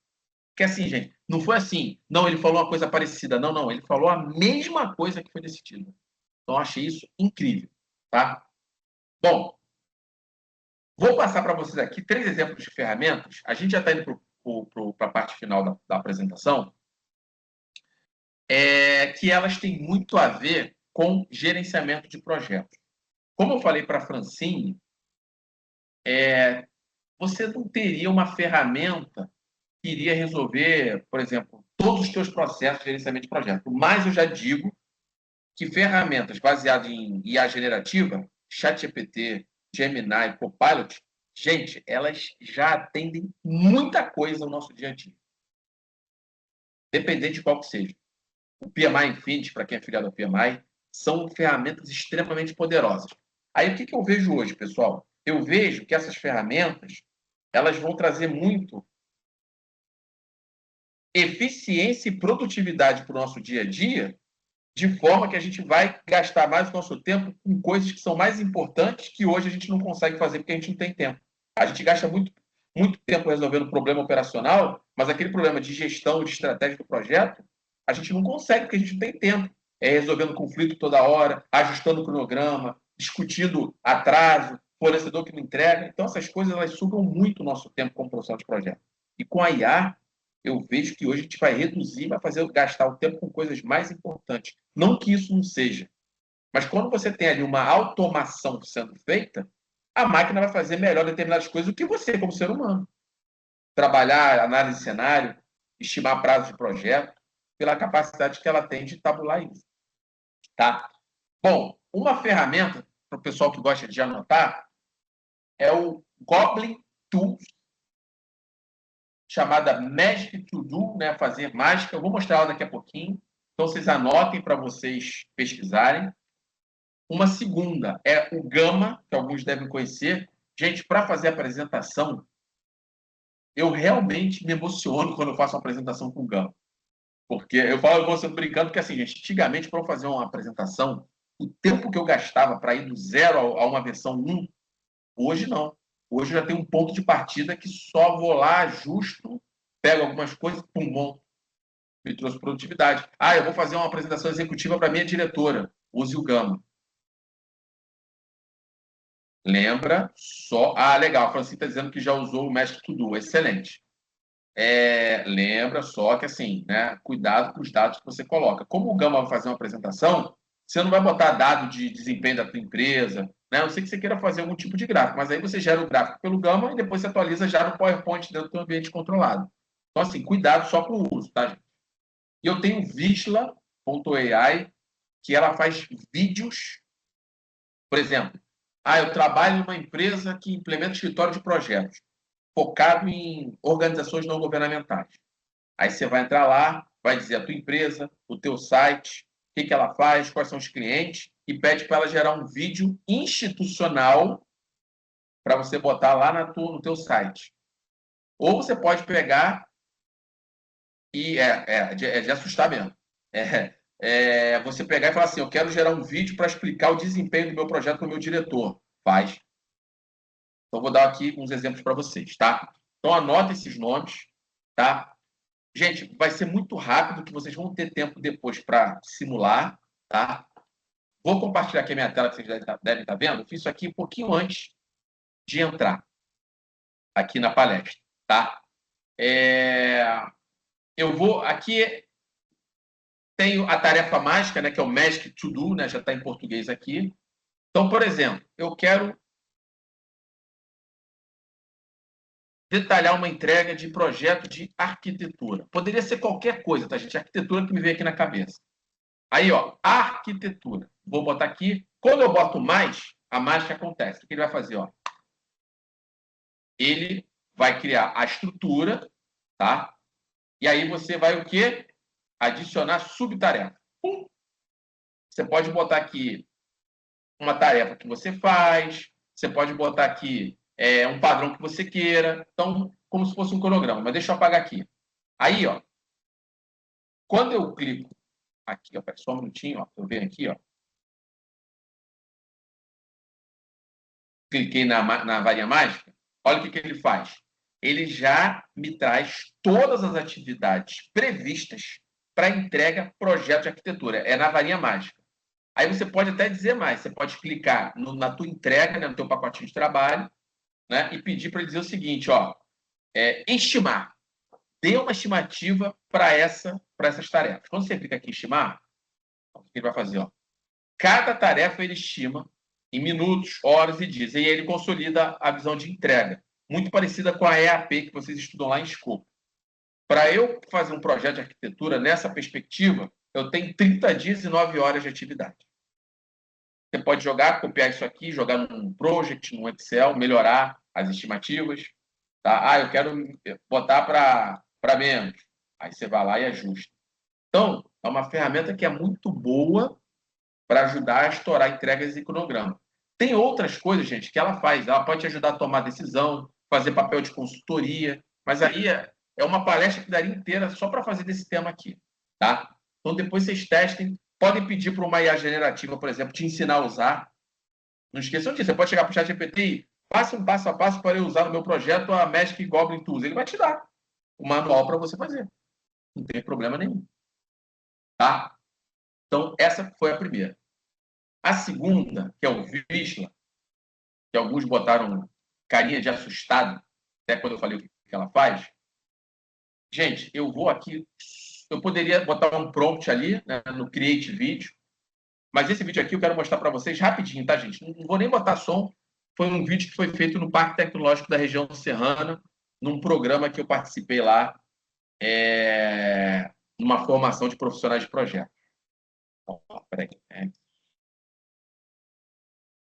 Porque assim, gente, não foi assim, não, ele falou uma coisa parecida. Não, ele falou a mesma coisa que foi decidida. Então, eu achei isso incrível, tá? Bom, vou passar para vocês aqui 3 exemplos de ferramentas. A gente já está indo para a parte final da apresentação, que elas têm muito a ver com gerenciamento de projetos. Como eu falei para a Francine, você não teria uma ferramenta que iria resolver, por exemplo, todos os seus processos de gerenciamento de projeto. Mas eu já digo que ferramentas baseadas em IA generativa, ChatGPT, Gemini, Copilot, gente, elas já atendem muita coisa no nosso dia a dia. Dependente de qual que seja. O PMI Infinity, para quem é filiado ao PMI, são ferramentas extremamente poderosas. Aí, o que eu vejo hoje, pessoal? Eu vejo que essas ferramentas, elas vão trazer muito eficiência e produtividade para o nosso dia a dia, de forma que a gente vai gastar mais o nosso tempo com coisas que são mais importantes, que hoje a gente não consegue fazer porque a gente não tem tempo. A gente gasta muito tempo resolvendo problema operacional, mas aquele problema de gestão, de estratégia do projeto, a gente não consegue porque a gente não tem tempo. Resolvendo conflito toda hora, ajustando o cronograma, discutindo atraso, fornecedor que não entrega. Então, essas coisas elas sugam muito o nosso tempo como profissional de projeto. E com a IA, eu vejo que hoje a gente vai reduzir, vai fazer gastar o tempo com coisas mais importantes. Não que isso não seja, mas quando você tem ali uma automação sendo feita, a máquina vai fazer melhor determinadas coisas do que você, como ser humano. Trabalhar, análise de cenário, estimar prazo de projeto, pela capacidade que ela tem de tabular isso. Tá? Bom, uma ferramenta, para o pessoal que gosta de anotar, é o Goblin Tools, chamada Magic To Do, né? Fazer mágica. Eu vou mostrar ela daqui a pouquinho. Então, vocês anotem para vocês pesquisarem. Uma segunda é o Gama, que alguns devem conhecer. Gente, para fazer a apresentação, eu realmente me emociono quando eu faço uma apresentação com o Gama. Porque eu vou sempre brincando, porque assim, gente, antigamente, para eu fazer uma apresentação, o tempo que eu gastava para ir do 0 a uma versão 1, hoje não. Hoje eu já tenho um ponto de partida que só vou lá, ajusto, pego algumas coisas, pum, monto. me trouxe produtividade. Ah, eu vou fazer uma apresentação executiva para minha diretora. Use o Gama. Lembra só... Ah, legal. A Francine está dizendo que já usou o Magic To Do. Excelente. Lembra só que, assim, né, cuidado com os dados que você coloca. Como o Gama vai fazer uma apresentação, você não vai botar dado de desempenho da tua empresa, né? Eu sei que você queira fazer algum tipo de gráfico, mas aí você gera o gráfico pelo Gama e depois você atualiza já no PowerPoint dentro do teu ambiente controlado. Então, assim, cuidado só com o uso, tá, gente? E eu tenho Visla.ai, que ela faz vídeos. Por exemplo, eu trabalho numa empresa que implementa escritório de projetos, focado em organizações não governamentais. Aí você vai entrar lá, vai dizer a tua empresa, o teu site, o que ela faz, quais são os clientes, e pede para ela gerar um vídeo institucional para você botar lá no teu site. Ou você pode pegar e de assustar mesmo. Você pegar e falar assim, eu quero gerar um vídeo para explicar o desempenho do meu projeto para o meu diretor. Faz. Então, vou dar aqui uns exemplos para vocês, tá? Então, anota esses nomes, tá? Gente, vai ser muito rápido, que vocês vão ter tempo depois para simular, tá? Vou compartilhar aqui a minha tela, que vocês devem estar vendo. Eu fiz isso aqui um pouquinho antes de entrar aqui na palestra, tá? Eu vou... Aqui tenho a tarefa mágica, né, que é o Magic To Do, né? Já está em português aqui. Então, por exemplo, eu quero detalhar uma entrega de projeto de arquitetura. Poderia ser qualquer coisa, tá, gente? Arquitetura que me veio aqui na cabeça. Aí, ó, arquitetura. Vou botar aqui. Quando eu boto mais, a mágica acontece. O que ele vai fazer, ó? Ele vai criar a estrutura, tá? E aí você vai o quê? Adicionar subtarefa. Pum. Você pode botar aqui uma tarefa que você faz. Você pode botar aqui um padrão que você queira. Então, como se fosse um cronograma. Mas deixa eu apagar aqui. Aí, ó. Quando eu clico aqui, ó, só um minutinho, ó. Eu venho aqui, ó. Cliquei na varinha mágica. Olha o que ele faz. Ele já me traz todas as atividades previstas para entrega projeto de arquitetura. É na varinha mágica. Aí você pode até dizer mais. Você pode clicar na tua entrega, né, no teu pacotinho de trabalho, né, e pedir para ele dizer o seguinte, ó, estimar. Dê uma estimativa para essas tarefas. Quando você clica aqui em estimar, o que ele vai fazer? Ó? Cada tarefa ele estima em minutos, horas e dias. E aí ele consolida a visão de entrega. Muito parecida com a EAP que vocês estudam lá em Scope. Para eu fazer um projeto de arquitetura nessa perspectiva, eu tenho 30 dias e 9 horas de atividade. Você pode copiar isso aqui, jogar num project, num Excel, melhorar as estimativas. Tá? Eu quero botar para menos. Aí você vai lá e ajusta. Então, é uma ferramenta que é muito boa para ajudar a estourar entregas e cronograma. Tem outras coisas, gente, que ela faz. Ela pode te ajudar a tomar decisão, fazer papel de consultoria, mas aí é uma palestra que daria inteira só para fazer desse tema aqui. Tá? Então, depois vocês testem. Podem pedir para uma IA generativa, por exemplo, te ensinar a usar. Não esqueçam disso. Você pode chegar para o ChatGPT e faça um passo a passo para eu usar no meu projeto a Magic Goblin Tools. Ele vai te dar o manual para você fazer. Não tem problema nenhum. Tá? Então, essa foi a primeira. A segunda, que é o Visla, que alguns botaram carinha de assustado, até quando eu falei o que ela faz. Gente, eu vou aqui... Eu poderia botar um prompt ali, né, no Create Video, mas esse vídeo aqui eu quero mostrar para vocês rapidinho, tá, gente? Não vou nem botar som. Foi um vídeo que foi feito no Parque Tecnológico da região serrana, num programa que eu participei lá, numa formação de profissionais de projeto. Peraí. Deixa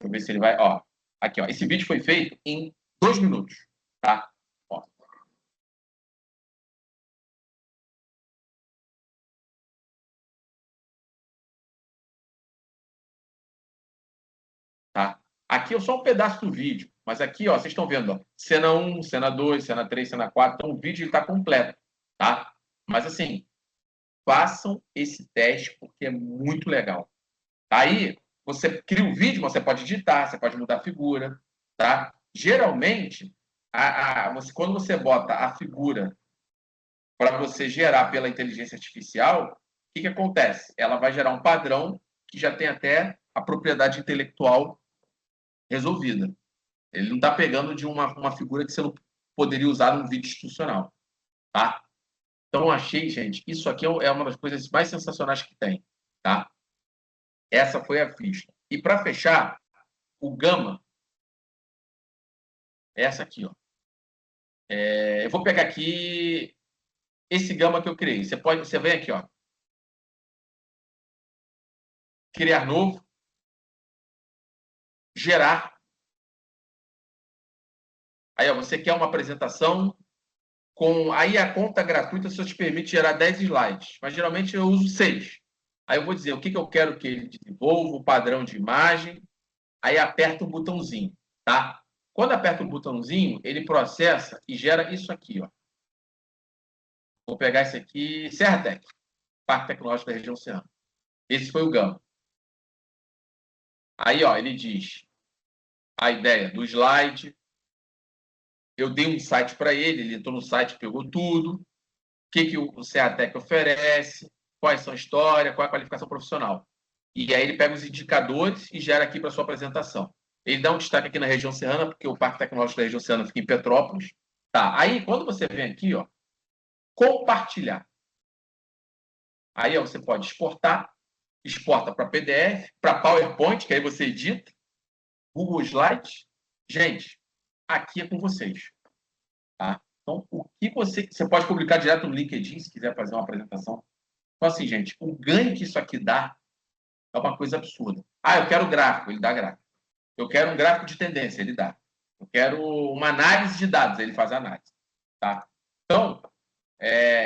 eu ver se ele vai... Ó, aqui, ó. Esse vídeo foi feito em 2 minutos, tá? Ó. Tá? Aqui é só um pedaço do vídeo, mas aqui, ó, vocês estão vendo, ó, cena 1, cena 2, cena 3, cena 4, então o vídeo está completo, tá? Mas assim, façam esse teste porque é muito legal. Aí, você cria um vídeo, você pode editar, você pode mudar a figura, tá? Geralmente, quando você bota a figura para você gerar pela inteligência artificial, o que acontece? Ela vai gerar um padrão que já tem até a propriedade intelectual resolvida. Ele não está pegando de uma figura que você não poderia usar num vídeo institucional. Tá? Então, eu achei, gente, isso aqui é uma das coisas mais sensacionais que tem. Tá? Essa foi a ficha. E para fechar, o Gama, essa aqui, ó. Eu vou pegar aqui esse Gama que eu criei. Você vem aqui, ó. Criar novo. Gerar. Aí, ó, você quer uma apresentação aí a conta gratuita só te permite gerar 10 slides, mas geralmente eu uso 6. Aí eu vou dizer o que eu quero que ele desenvolva, o padrão de imagem, aí aperta o botãozinho, tá? Quando aperta o botãozinho, ele processa e gera isso aqui, ó. Vou pegar esse aqui, Serratec, Parque Tecnológico da Região Oceana. Esse foi o Gama. Aí, ó, ele diz a ideia do slide. Eu dei um site para ele entrou no site, pegou tudo. O que o Serratec oferece, quais são a história, qual é a qualificação profissional. E aí ele pega os indicadores e gera aqui para sua apresentação. Ele dá um destaque aqui na região serrana, porque o Parque Tecnológico da região serrana fica em Petrópolis. Tá, aí quando você vem aqui, ó, compartilhar. Aí ó, você pode exporta para PDF, para PowerPoint, que aí você edita, Google Slides. Gente, aqui é com vocês. Tá? Então, o que você pode publicar direto no LinkedIn, se quiser fazer uma apresentação. Então, assim, gente, o ganho que isso aqui dá é uma coisa absurda. Ah, eu quero gráfico, ele dá gráfico. Eu quero um gráfico de tendência, ele dá. Eu quero uma análise de dados, ele faz análise. Tá? Então,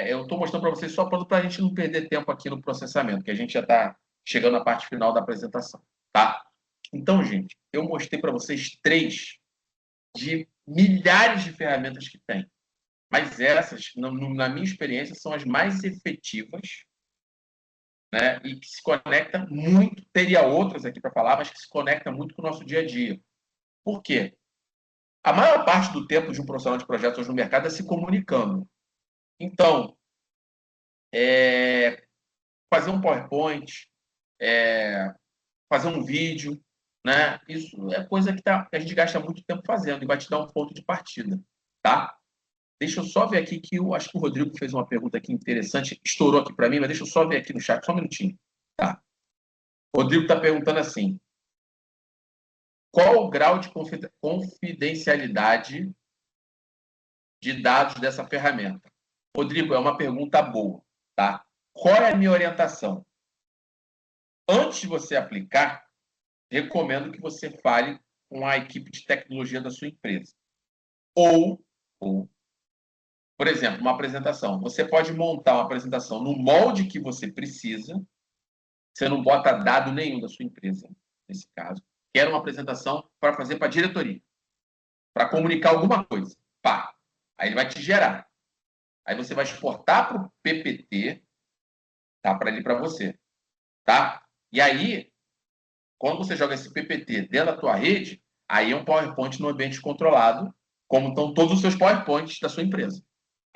eu estou mostrando para vocês só para a gente não perder tempo aqui no processamento, que a gente já está chegando na parte final da apresentação. Tá? Então, gente, eu mostrei para vocês 3 de milhares de ferramentas que tem. Mas essas, na minha experiência, são as mais efetivas, né? E que se conecta muito. Teria outras aqui para falar, mas que se conecta muito com o nosso dia a dia. Por quê? A maior parte do tempo de um profissional de projetos hoje no mercado é se comunicando. Então, fazer um PowerPoint, fazer um vídeo, né? Isso é coisa que a gente gasta muito tempo fazendo e vai te dar um ponto de partida, tá? Deixa eu só ver aqui que eu acho que o Rodrigo fez uma pergunta aqui interessante, estourou aqui para mim, mas deixa eu só ver aqui no chat, só um minutinho. Tá. O Rodrigo está perguntando assim: qual o grau de confidencialidade de dados dessa ferramenta? Rodrigo, é uma pergunta boa, tá? Qual é a minha orientação? Antes de você aplicar, recomendo que você fale com a equipe de tecnologia da sua empresa. Ou por exemplo, uma apresentação. Você pode montar uma apresentação no molde que você precisa. Você não bota dado nenhum da sua empresa, nesse caso. Quero uma apresentação para fazer para a diretoria, para comunicar alguma coisa. Pá. Aí ele vai te gerar. Aí você vai exportar para o PPT, tá? Para ele, para você. Tá? E aí, quando você joga esse PPT dentro da tua rede, aí é um PowerPoint no ambiente controlado, como estão todos os seus PowerPoints da sua empresa.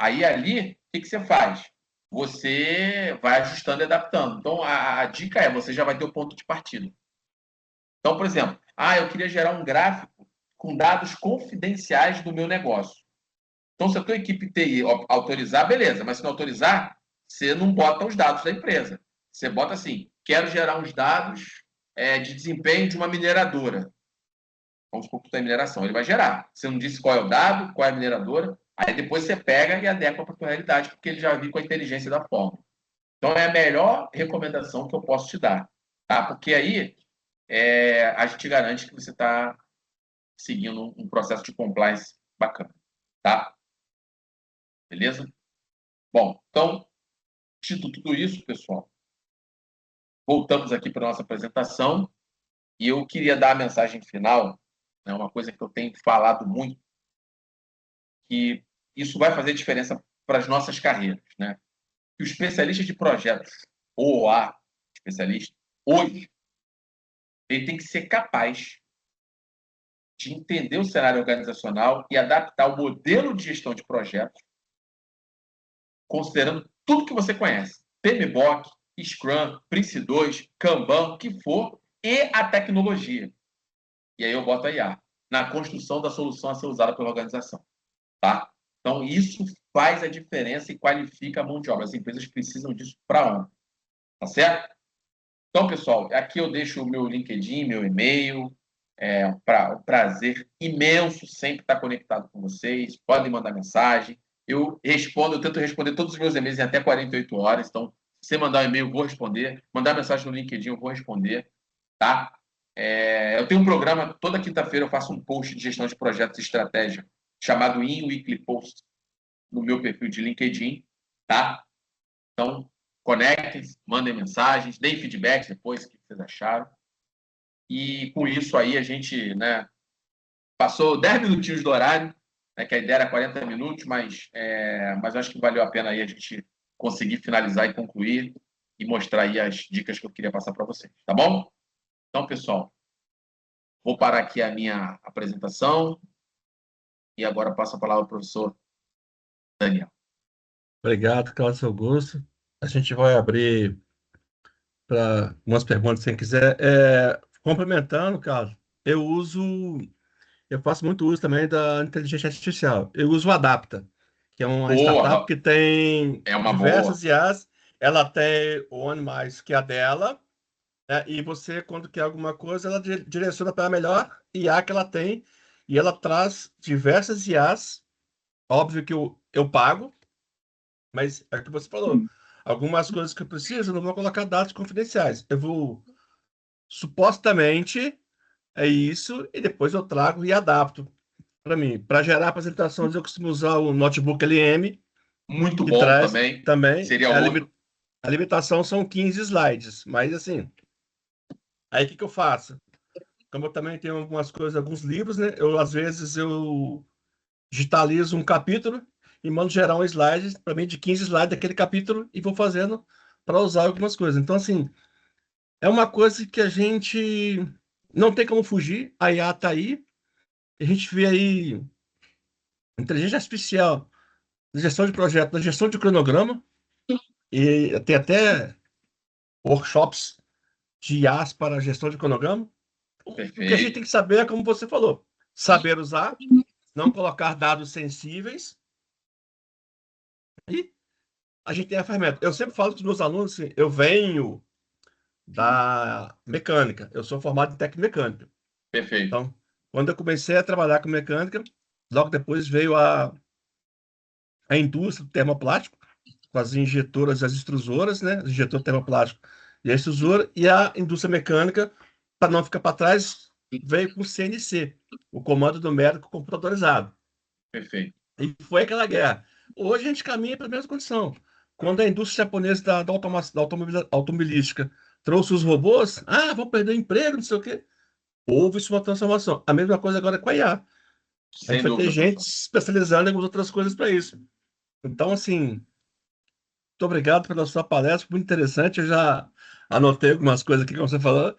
Aí, ali, o que você faz? Você vai ajustando e adaptando. Então, a dica é, você já vai ter o ponto de partida. Então, por exemplo, eu queria gerar um gráfico com dados confidenciais do meu negócio. Então, se a tua equipe TI autorizar, beleza. Mas se não autorizar, você não bota os dados da empresa. Você bota assim, quero gerar uns dados de desempenho de uma mineradora. Vamos supor que tu tem mineração. Ele vai gerar. Você não disse qual é o dado, qual é a mineradora. Aí depois você pega e adequa para a tua realidade, porque ele já viu com a inteligência da forma. Então, é a melhor recomendação que eu posso te dar. Tá? Porque aí a gente garante que você está seguindo um processo de compliance bacana. Tá? Beleza? Bom, então, dito tudo isso, pessoal, voltamos aqui para a nossa apresentação e eu queria dar a mensagem final, né, uma coisa que eu tenho falado muito, que isso vai fazer diferença para as nossas carreiras, né? Que o especialista de projetos, ou a especialista, hoje, ele tem que ser capaz de entender o cenário organizacional e adaptar o modelo de gestão de projetos considerando tudo que você conhece. PMBOK, Scrum, Prince2, Kanban, o que for, e a tecnologia. E aí eu boto a IA na construção da solução a ser usada pela organização. Tá? Então, isso faz a diferença e qualifica a mão de obra. As empresas precisam disso para ontem. Tá certo? Então, pessoal, aqui eu deixo o meu LinkedIn, meu e-mail. É um prazer imenso sempre estar conectado com vocês. Podem mandar mensagem. Eu tento responder todos os meus e-mails em até 48 horas. Então, se você mandar um e-mail, eu vou responder. Mandar mensagem no LinkedIn, eu vou responder. Tá? Eu tenho um programa, toda quinta-feira eu faço um post de gestão de projetos e estratégia chamado In Weekly Post no meu perfil de LinkedIn. Tá? Então, conectem-se, mandem mensagens, deem feedback depois, o que vocês acharam. E com isso aí a gente, né, passou 10 minutinhos do horário, né, que a ideia era 40 minutos, mas eu acho que valeu a pena aí a gente conseguir finalizar e concluir e mostrar aí as dicas que eu queria passar para vocês, tá bom? Então, pessoal, vou parar aqui a minha apresentação e agora passo a palavra ao professor Daniel. Obrigado, Carlos Augusto. A gente vai abrir para umas perguntas, quem quiser. Complementando, Carlos, eu faço muito uso também da inteligência artificial. Eu uso o Adapta, que é uma startup Boa, que tem é uma boa. diversas IAs. Ela tem o Animais, que é a dela, né? E você, quando quer alguma coisa, ela direciona para a melhor IA que ela tem, e ela traz diversas IAs. Óbvio que eu pago, mas é o que você falou. Algumas coisas que eu preciso, eu não vou colocar dados confidenciais. Eu vou, supostamente, é isso, e depois eu trago e adapto para mim. Para gerar apresentações, eu costumo usar o Notebook LM, Muito que bom traz também. também. Seria outro. A limitação são 15 slides, mas assim, aí o que eu faço? Como eu também tenho algumas coisas, alguns livros, né? Às vezes, eu digitalizo um capítulo e mando gerar um slide para mim de 15 slides daquele capítulo e vou fazendo para usar algumas coisas. Então, assim, é uma coisa que a gente não tem como fugir, a IA está aí, a gente vê aí inteligência artificial na gestão de projeto, na gestão de cronograma, e tem até workshops de IAs para gestão de cronograma. O que a gente tem Perfeito. que saber é, como você falou, saber usar, não colocar dados sensíveis, e a gente tem a ferramenta. Eu sempre falo para os meus alunos assim, eu venho da mecânica, eu sou formado em técnica mecânica. Perfeito. Então, quando eu comecei a trabalhar com mecânica, logo depois veio a indústria do termoplástico, com as injetoras e as extrusoras, né? O injetor termoplástico e a extrusora, e a indústria mecânica, para não ficar para trás, veio com o CNC, o comando numérico computadorizado. Perfeito. E foi aquela guerra. Hoje a gente caminha para a mesma condição. Quando a indústria japonesa da automobilística trouxe os robôs, vão perder emprego, não sei o quê. Houve-se uma transformação. A mesma coisa agora com a IA. A gente Sem vai ter dúvida, gente professor. se especializando em algumas outras coisas para isso. Então, assim, muito obrigado pela sua palestra, muito interessante. Eu já anotei algumas coisas aqui, como você falou.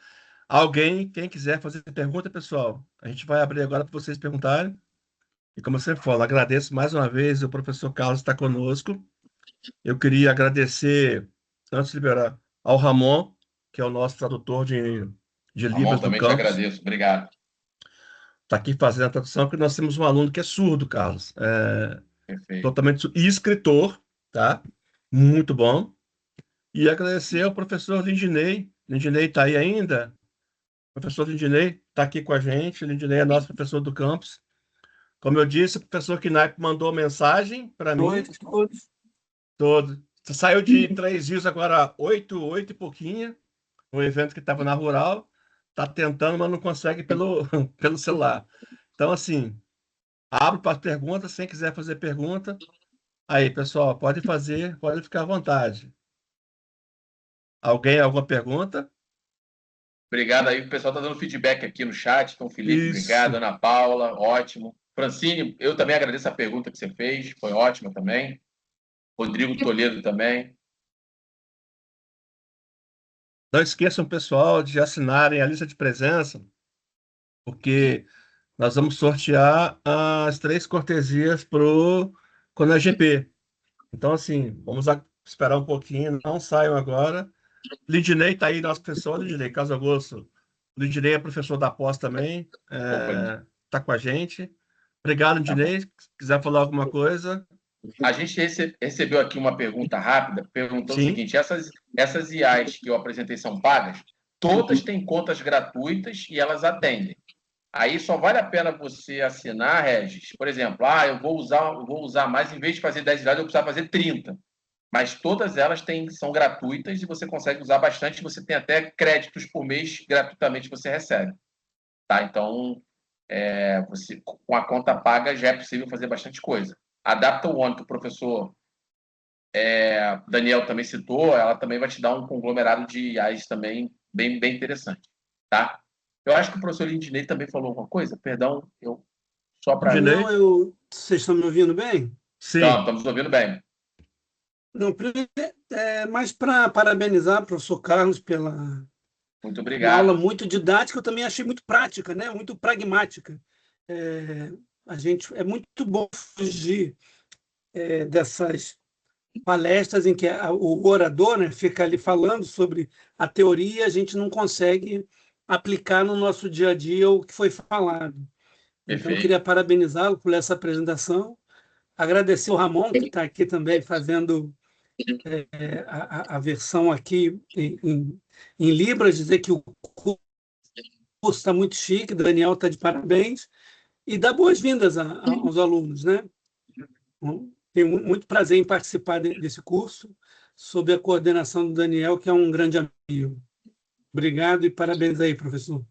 Quem quiser fazer pergunta, pessoal, a gente vai abrir agora para vocês perguntarem. E como você falou, agradeço mais uma vez o professor Carlos estar conosco. Eu queria agradecer, antes de liberar, ao Ramon, que é o nosso tradutor de Ramon, Libras do também te campus. agradeço. Obrigado. Está aqui fazendo a tradução, porque nós temos um aluno que é surdo, Carlos. Perfeito. Totalmente surdo. E escritor, tá? Muito bom. E agradecer ao professor Lindinei. Lindinei está aí ainda? O professor Lindinei está aqui com a gente. Lindinei é nosso professor do campus. Como eu disse, o professor Knaip mandou mensagem para mim. Todo. Saiu de 3 dias, agora 8 e pouquinho. Um evento que estava na Rural. Está tentando, mas não consegue pelo celular. Então, assim, abro para as perguntas. Se quem quiser fazer pergunta. Aí, pessoal, pode fazer, pode ficar à vontade. Alguma pergunta? Obrigado aí. O pessoal está dando feedback aqui no chat. Então, Felipe, obrigado. Isso. Ana Paula, ótimo. Francine, eu também agradeço a pergunta que você fez. Foi ótima também. Rodrigo Toledo também. Não esqueçam, pessoal, de assinarem a lista de presença, porque nós vamos sortear as 3 cortesias para o CONAGP. Então, assim, vamos esperar um pouquinho, não saiam agora. Lindinei está aí, nosso professor, Lindinei Casagosto. Lindinei é professor da pós também, Opa, está com a gente. Obrigado, tá bom. Lindinei. Se quiser falar alguma coisa, A gente recebeu aqui uma pergunta rápida, perguntou o sim. seguinte: essas IAs que eu apresentei são pagas? Todas têm contas gratuitas e elas atendem. Aí só vale a pena você assinar, Regis. Por exemplo, eu vou usar mais, em vez de fazer 10 IAs, eu precisava fazer 30. Mas todas elas são gratuitas e você consegue usar bastante. Você tem até créditos por mês gratuitamente você recebe. Tá? Então, você com a conta paga já é possível fazer bastante coisa. Adapta One, que o professor Daniel também citou, ela também vai te dar um conglomerado de IAs também bem, bem interessante. Tá? Eu acho que o professor Lindinei também falou alguma coisa. Perdão, só para. Lindinei? Não, vocês estão me ouvindo bem? Então, Sim. estamos ouvindo bem. Não, primeiro, mais para parabenizar o professor Carlos pela Muito uma aula obrigado. muito didática, eu também achei muito prática, né? Muito pragmática. É, é muito bom fugir dessas palestras em que o orador, né, fica ali falando sobre a teoria e a gente não consegue aplicar no nosso dia a dia o que foi falado. Então, eu Perfeito. queria parabenizá-lo por essa apresentação, agradecer o Ramon, que está aqui também fazendo a versão aqui em Libras, dizer que o curso está muito chique, Daniel está de parabéns, e dar boas-vindas aos alunos, né? Tenho muito prazer em participar desse curso, sob a coordenação do Daniel, que é um grande amigo. Obrigado e parabéns aí, professor.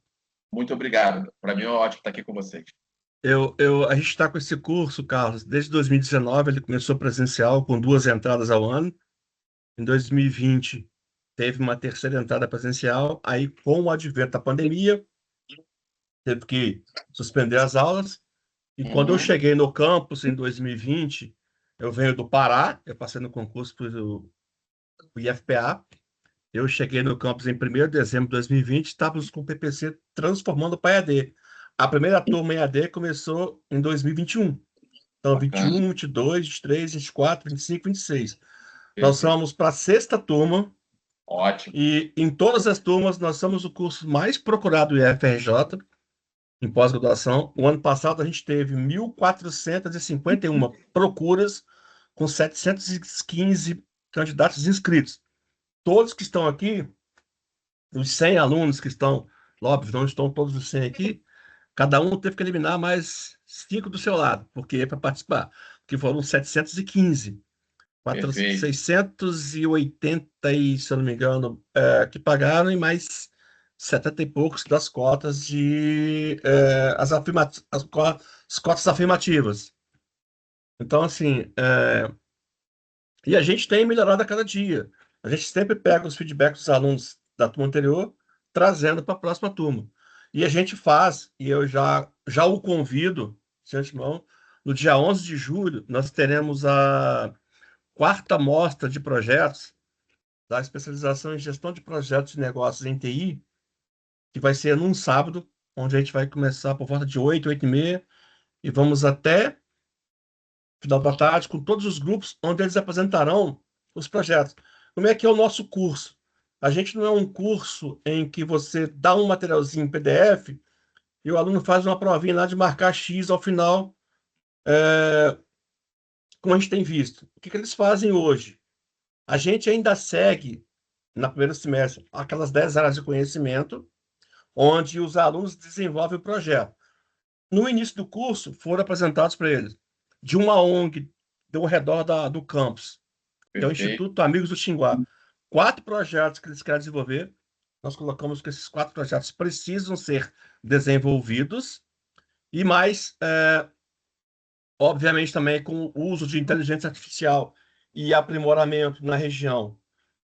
Muito obrigado. Para mim é ótimo estar aqui com vocês. A gente está com esse curso, Carlos, desde 2019. Ele começou presencial com 2 entradas ao ano. Em 2020, teve uma terceira entrada presencial. Aí, com o advento da pandemia, teve que suspender as aulas. E quando eu Uhum. cheguei no campus em 2020, eu venho do Pará, eu passei no concurso para o IFPA. Eu cheguei no campus em 1º de dezembro de 2020, estávamos com o PPC transformando para EAD. A primeira turma em EAD começou em 2021. Então, Bacana. 21, 22, 23, 24, 25, 26. Nós Perfeito. somos para a 6ª turma Ótimo. e em todas as turmas nós somos o curso mais procurado do IFRJ em pós-graduação. O ano passado a gente teve 1.451 procuras com 715 candidatos inscritos. Todos que estão aqui, os 100 alunos que estão, óbvio, não estão todos os 100 aqui, cada um teve que eliminar mais 5 do seu lado, porque é para participar, que foram 715. Perfeito. 680, se eu não me engano, que pagaram, e mais 70 e poucos das cotas as cotas afirmativas. Então, assim, e a gente tem melhorado a cada dia. A gente sempre pega os feedbacks dos alunos da turma anterior, trazendo para a próxima turma. E a gente faz, e eu já o convido, de antemão, no dia 11 de julho, nós teremos a 4ª mostra de projetos da especialização em gestão de projetos de negócios em TI, que vai ser num sábado, onde a gente vai começar por volta de 8, 8h30, e vamos até final da tarde com todos os grupos, onde eles apresentarão os projetos. Como é que é o nosso curso? A gente não é um curso em que você dá um materialzinho em PDF e o aluno faz uma provinha lá de marcar X ao final, como a gente tem visto. O que eles fazem hoje? A gente ainda segue, na primeiro semestre, aquelas 10 áreas de conhecimento, onde os alunos desenvolvem o projeto. No início do curso, foram apresentados para eles de uma ONG ao redor do campus, que é o Perfeito. Instituto Amigos do Xinguá. 4 projetos que eles querem desenvolver. Nós colocamos que esses 4 projetos precisam ser desenvolvidos e mais, obviamente, também com o uso de inteligência artificial e aprimoramento na região.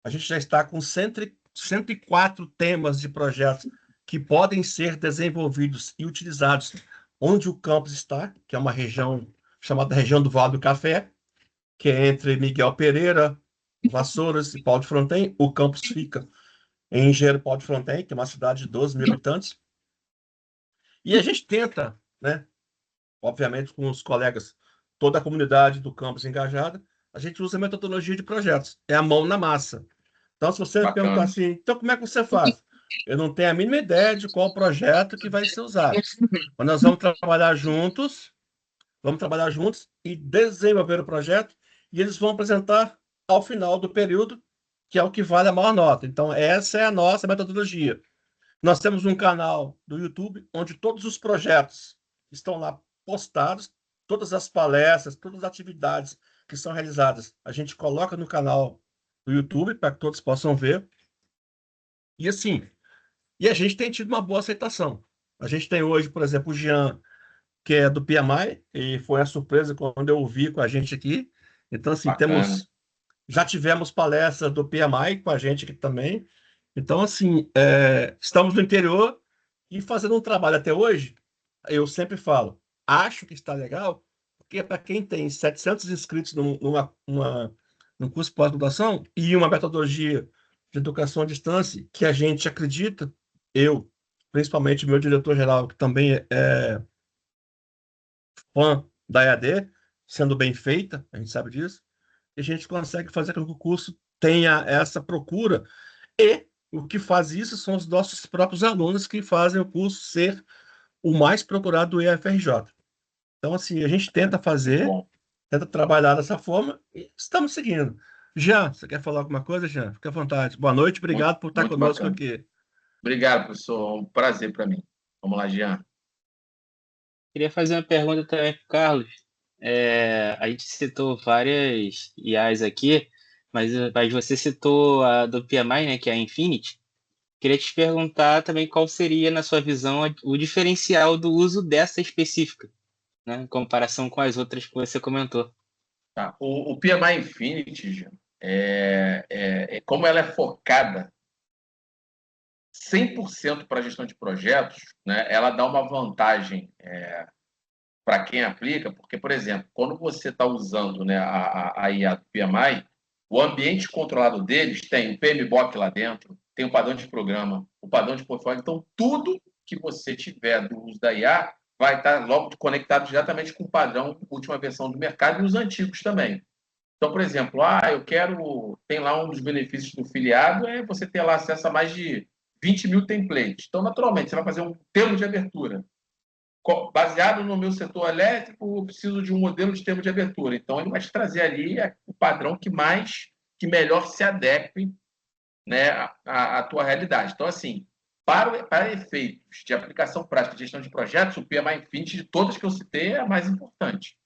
A gente já está com 104 temas de projetos que podem ser desenvolvidos e utilizados onde o campus está, que é uma região chamada região do Vale do Café, que é entre Miguel Pereira, Vassouras e Pau de Fronten. O campus fica em Engenheiro Pau de Fronten, que é uma cidade de 12 mil habitantes. E a gente tenta, né, obviamente com os colegas, toda a comunidade do campus engajada, a gente usa a metodologia de projetos. É a mão na massa. Então, se você me perguntar assim, então como é que você faz? Eu não tenho a mínima ideia de qual projeto que vai ser usado. Mas nós vamos trabalhar juntos e desenvolver o projeto, e eles vão apresentar ao final do período, que é o que vale a maior nota. Então, essa é a nossa metodologia. Nós temos um canal do YouTube, onde todos os projetos estão lá postados, todas as palestras, todas as atividades que são realizadas, a gente coloca no canal do YouTube, para que todos possam ver. E assim, a gente tem tido uma boa aceitação. A gente tem hoje, por exemplo, o Jean, que é do PMI, e foi a surpresa quando eu ouvi com a gente aqui. Então, assim, Bacana. já tivemos palestras do PMI com a gente aqui também. Então, assim, estamos no interior e fazendo um trabalho até hoje. Eu sempre falo, acho que está legal, porque para quem tem 700 inscritos num curso de pós-graduação e uma metodologia de educação à distância que a gente acredita, eu, principalmente meu diretor-geral, que também é fã da EAD, sendo bem feita, a gente sabe disso, e a gente consegue fazer com que o curso tenha essa procura. E o que faz isso são os nossos próprios alunos que fazem o curso ser o mais procurado do IFRJ. Então, assim, a gente tenta fazer, tenta trabalhar dessa forma e estamos seguindo. Jean, você quer falar alguma coisa, Jean? Fique à vontade. Boa noite, obrigado por estar muito conosco bacana. aqui. Obrigado, professor. Um prazer para mim. Vamos lá, Jean. Queria fazer uma pergunta também para o Carlos. A gente citou várias IAs aqui, mas você citou a do PMI, né, que é a Infinity. Queria te perguntar também qual seria, na sua visão, o diferencial do uso dessa específica, né, em comparação com as outras que você comentou. Tá. O PMI Infinity, Jean, como ela é focada 100% para a gestão de projetos, né, ela dá uma vantagem para quem aplica, porque, por exemplo, quando você está usando, né, a IA do PMI, o ambiente controlado deles tem o PMBOK lá dentro, tem o padrão de programa, o padrão de portfólio. Então, tudo que você tiver do uso da IA vai estar logo conectado diretamente com o padrão, última versão do mercado e os antigos também. Então, por exemplo, tem lá um dos benefícios do filiado, é você ter lá acesso a mais de 20 mil templates. Então, naturalmente, você vai fazer um termo de abertura. Baseado no meu setor elétrico, eu preciso de um modelo de termo de abertura. Então, ele vai te trazer ali o padrão que melhor se adeque, né, à tua realidade. Então, assim, para efeitos de aplicação prática de gestão de projetos, o PMI Infinity, de todas que eu citei, é a mais importante.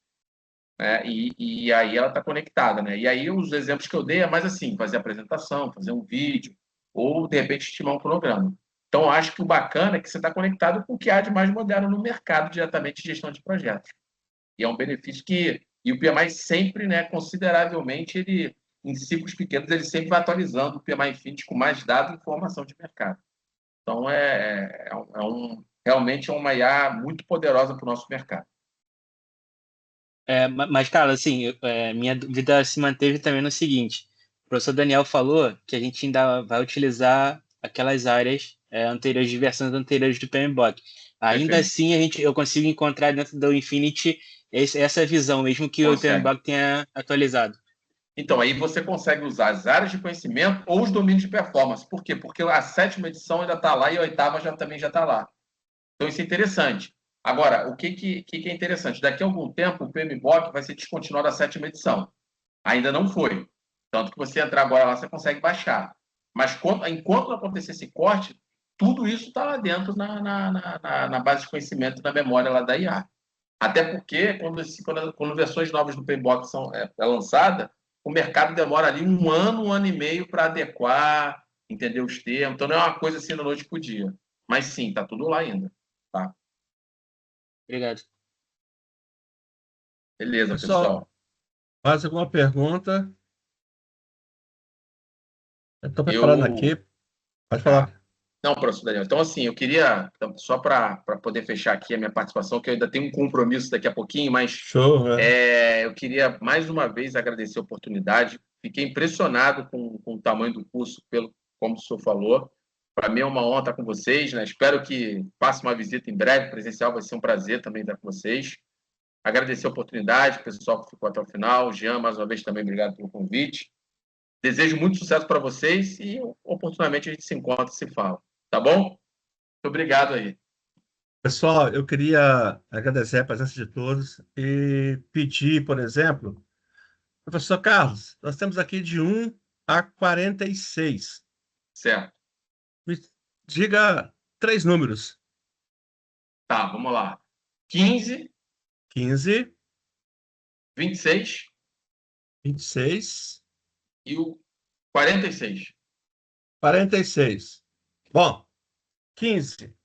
Né? E aí ela está conectada. Né? E aí os exemplos que eu dei é mais assim, fazer apresentação, fazer um vídeo, ou, de repente, estimar um cronograma. Então, eu acho que o bacana é que você está conectado com o que há de mais moderno no mercado, diretamente de gestão de projetos. E é um benefício que... E o PMI sempre, né, consideravelmente, em ciclos pequenos, ele sempre vai atualizando o PMI Infinity com mais dados e informação de mercado. Então, realmente é uma IA muito poderosa para o nosso mercado. Mas, cara, assim, minha dúvida se manteve também no seguinte. O professor Daniel falou que a gente ainda vai utilizar aquelas áreas anteriores, de versões anteriores do PMBOK. Ainda assim, eu consigo encontrar dentro do Infinity essa visão, mesmo que o PMBOK tenha atualizado. Então, aí você consegue usar as áreas de conhecimento ou os domínios de performance. Por quê? Porque a 7ª edição ainda está lá e a 8ª também já está lá. Então, isso é interessante. Agora, o que é interessante? Daqui a algum tempo, o PMBOK vai ser descontinuado a 7ª edição. Ainda não foi. Tanto que você entrar agora lá, você consegue baixar. Mas enquanto não acontecer esse corte, tudo isso está lá dentro na base de conhecimento, na memória lá da IA. Até porque, quando versões novas do PMBOK são lançadas, o mercado demora ali um ano e meio para adequar, entender os termos. Então, não é uma coisa assim da noite para o dia. Mas sim, está tudo lá ainda. Tá? Obrigado. Beleza, pessoal. Mais alguma pergunta? Eu estou preparando aqui. Pode falar. Não, professor Daniel. Então, assim, eu queria, só para poder fechar aqui a minha participação, que eu ainda tenho um compromisso daqui a pouquinho, mas show, eu queria mais uma vez agradecer a oportunidade. Fiquei impressionado com o tamanho do curso, como o senhor falou. Para mim é uma honra estar com vocês, né? Espero que faça uma visita em breve, presencial, vai ser um prazer também estar com vocês. Agradecer a oportunidade, o pessoal que ficou até o final. Jean, mais uma vez, também obrigado pelo convite. Desejo muito sucesso para vocês e, oportunamente, a gente se encontra e se fala. Tá bom? Muito obrigado aí. Pessoal, eu queria agradecer a presença de todos e pedir, por exemplo, professor Carlos, nós temos aqui de 1 a 46. Certo. Me diga 3 números. Tá, vamos lá. 15, 15, 26 26, e o 46. 46. Bom, 15.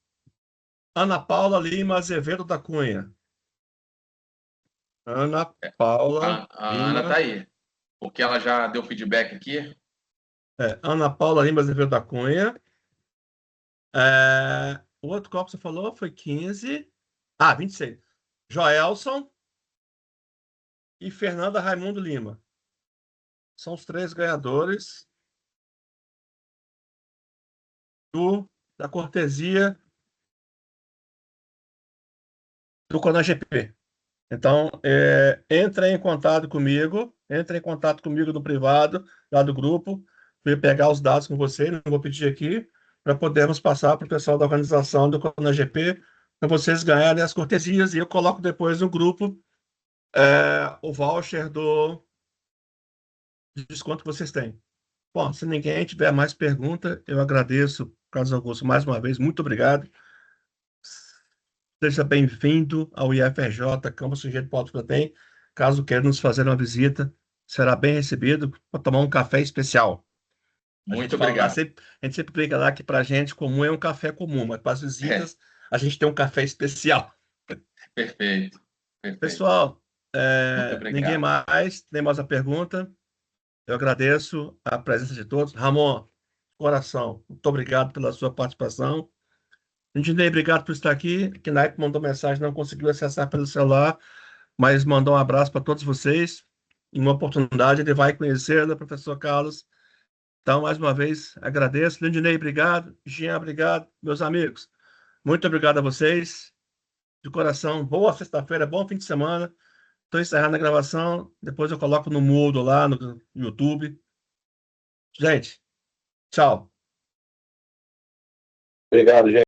Ana Paula Lima Azevedo da Cunha. Ana Paula A Lima. Ana tá aí, porque ela já deu feedback aqui. Ana Paula Lima Azevedo da Cunha. O outro qual que você falou foi 15. 26. Joelson e Fernanda Raimundo Lima. São os 3 ganhadores da cortesia do CONAGP. Então, entre em contato comigo no privado, lá do grupo, para eu pegar os dados com você, não vou pedir aqui, para podermos passar para o pessoal da organização do CONAGP, para vocês ganharem as cortesias, e eu coloco depois no grupo o voucher de desconto que vocês têm. Bom, se ninguém tiver mais pergunta, eu agradeço, Carlos Augusto, mais uma vez, muito obrigado. Seja bem-vindo ao IFRJ, Campus Sujeito Paulo Flatem. Caso queira nos fazer uma visita, será bem recebido para tomar um café especial. Muito obrigado. A gente sempre brinca lá que para a gente comum é um café comum, mas para as visitas a gente tem um café especial. Perfeito. Pessoal, Muito obrigado. ninguém mais, tem mais uma pergunta? Eu agradeço a presença de todos. Ramon, coração, muito obrigado pela sua participação. Lindinei, obrigado por estar aqui. Que Naipe mandou mensagem, não conseguiu acessar pelo celular, mas mandou um abraço para todos vocês. Em uma oportunidade, ele vai conhecer o professor Carlos. Então, mais uma vez, agradeço. Lindinei, obrigado. Jean, obrigado. Meus amigos, muito obrigado a vocês. De coração, boa sexta-feira, bom fim de semana. Estou encerrando a gravação. Depois eu coloco no Moodle lá no YouTube. Gente, tchau. Obrigado, gente.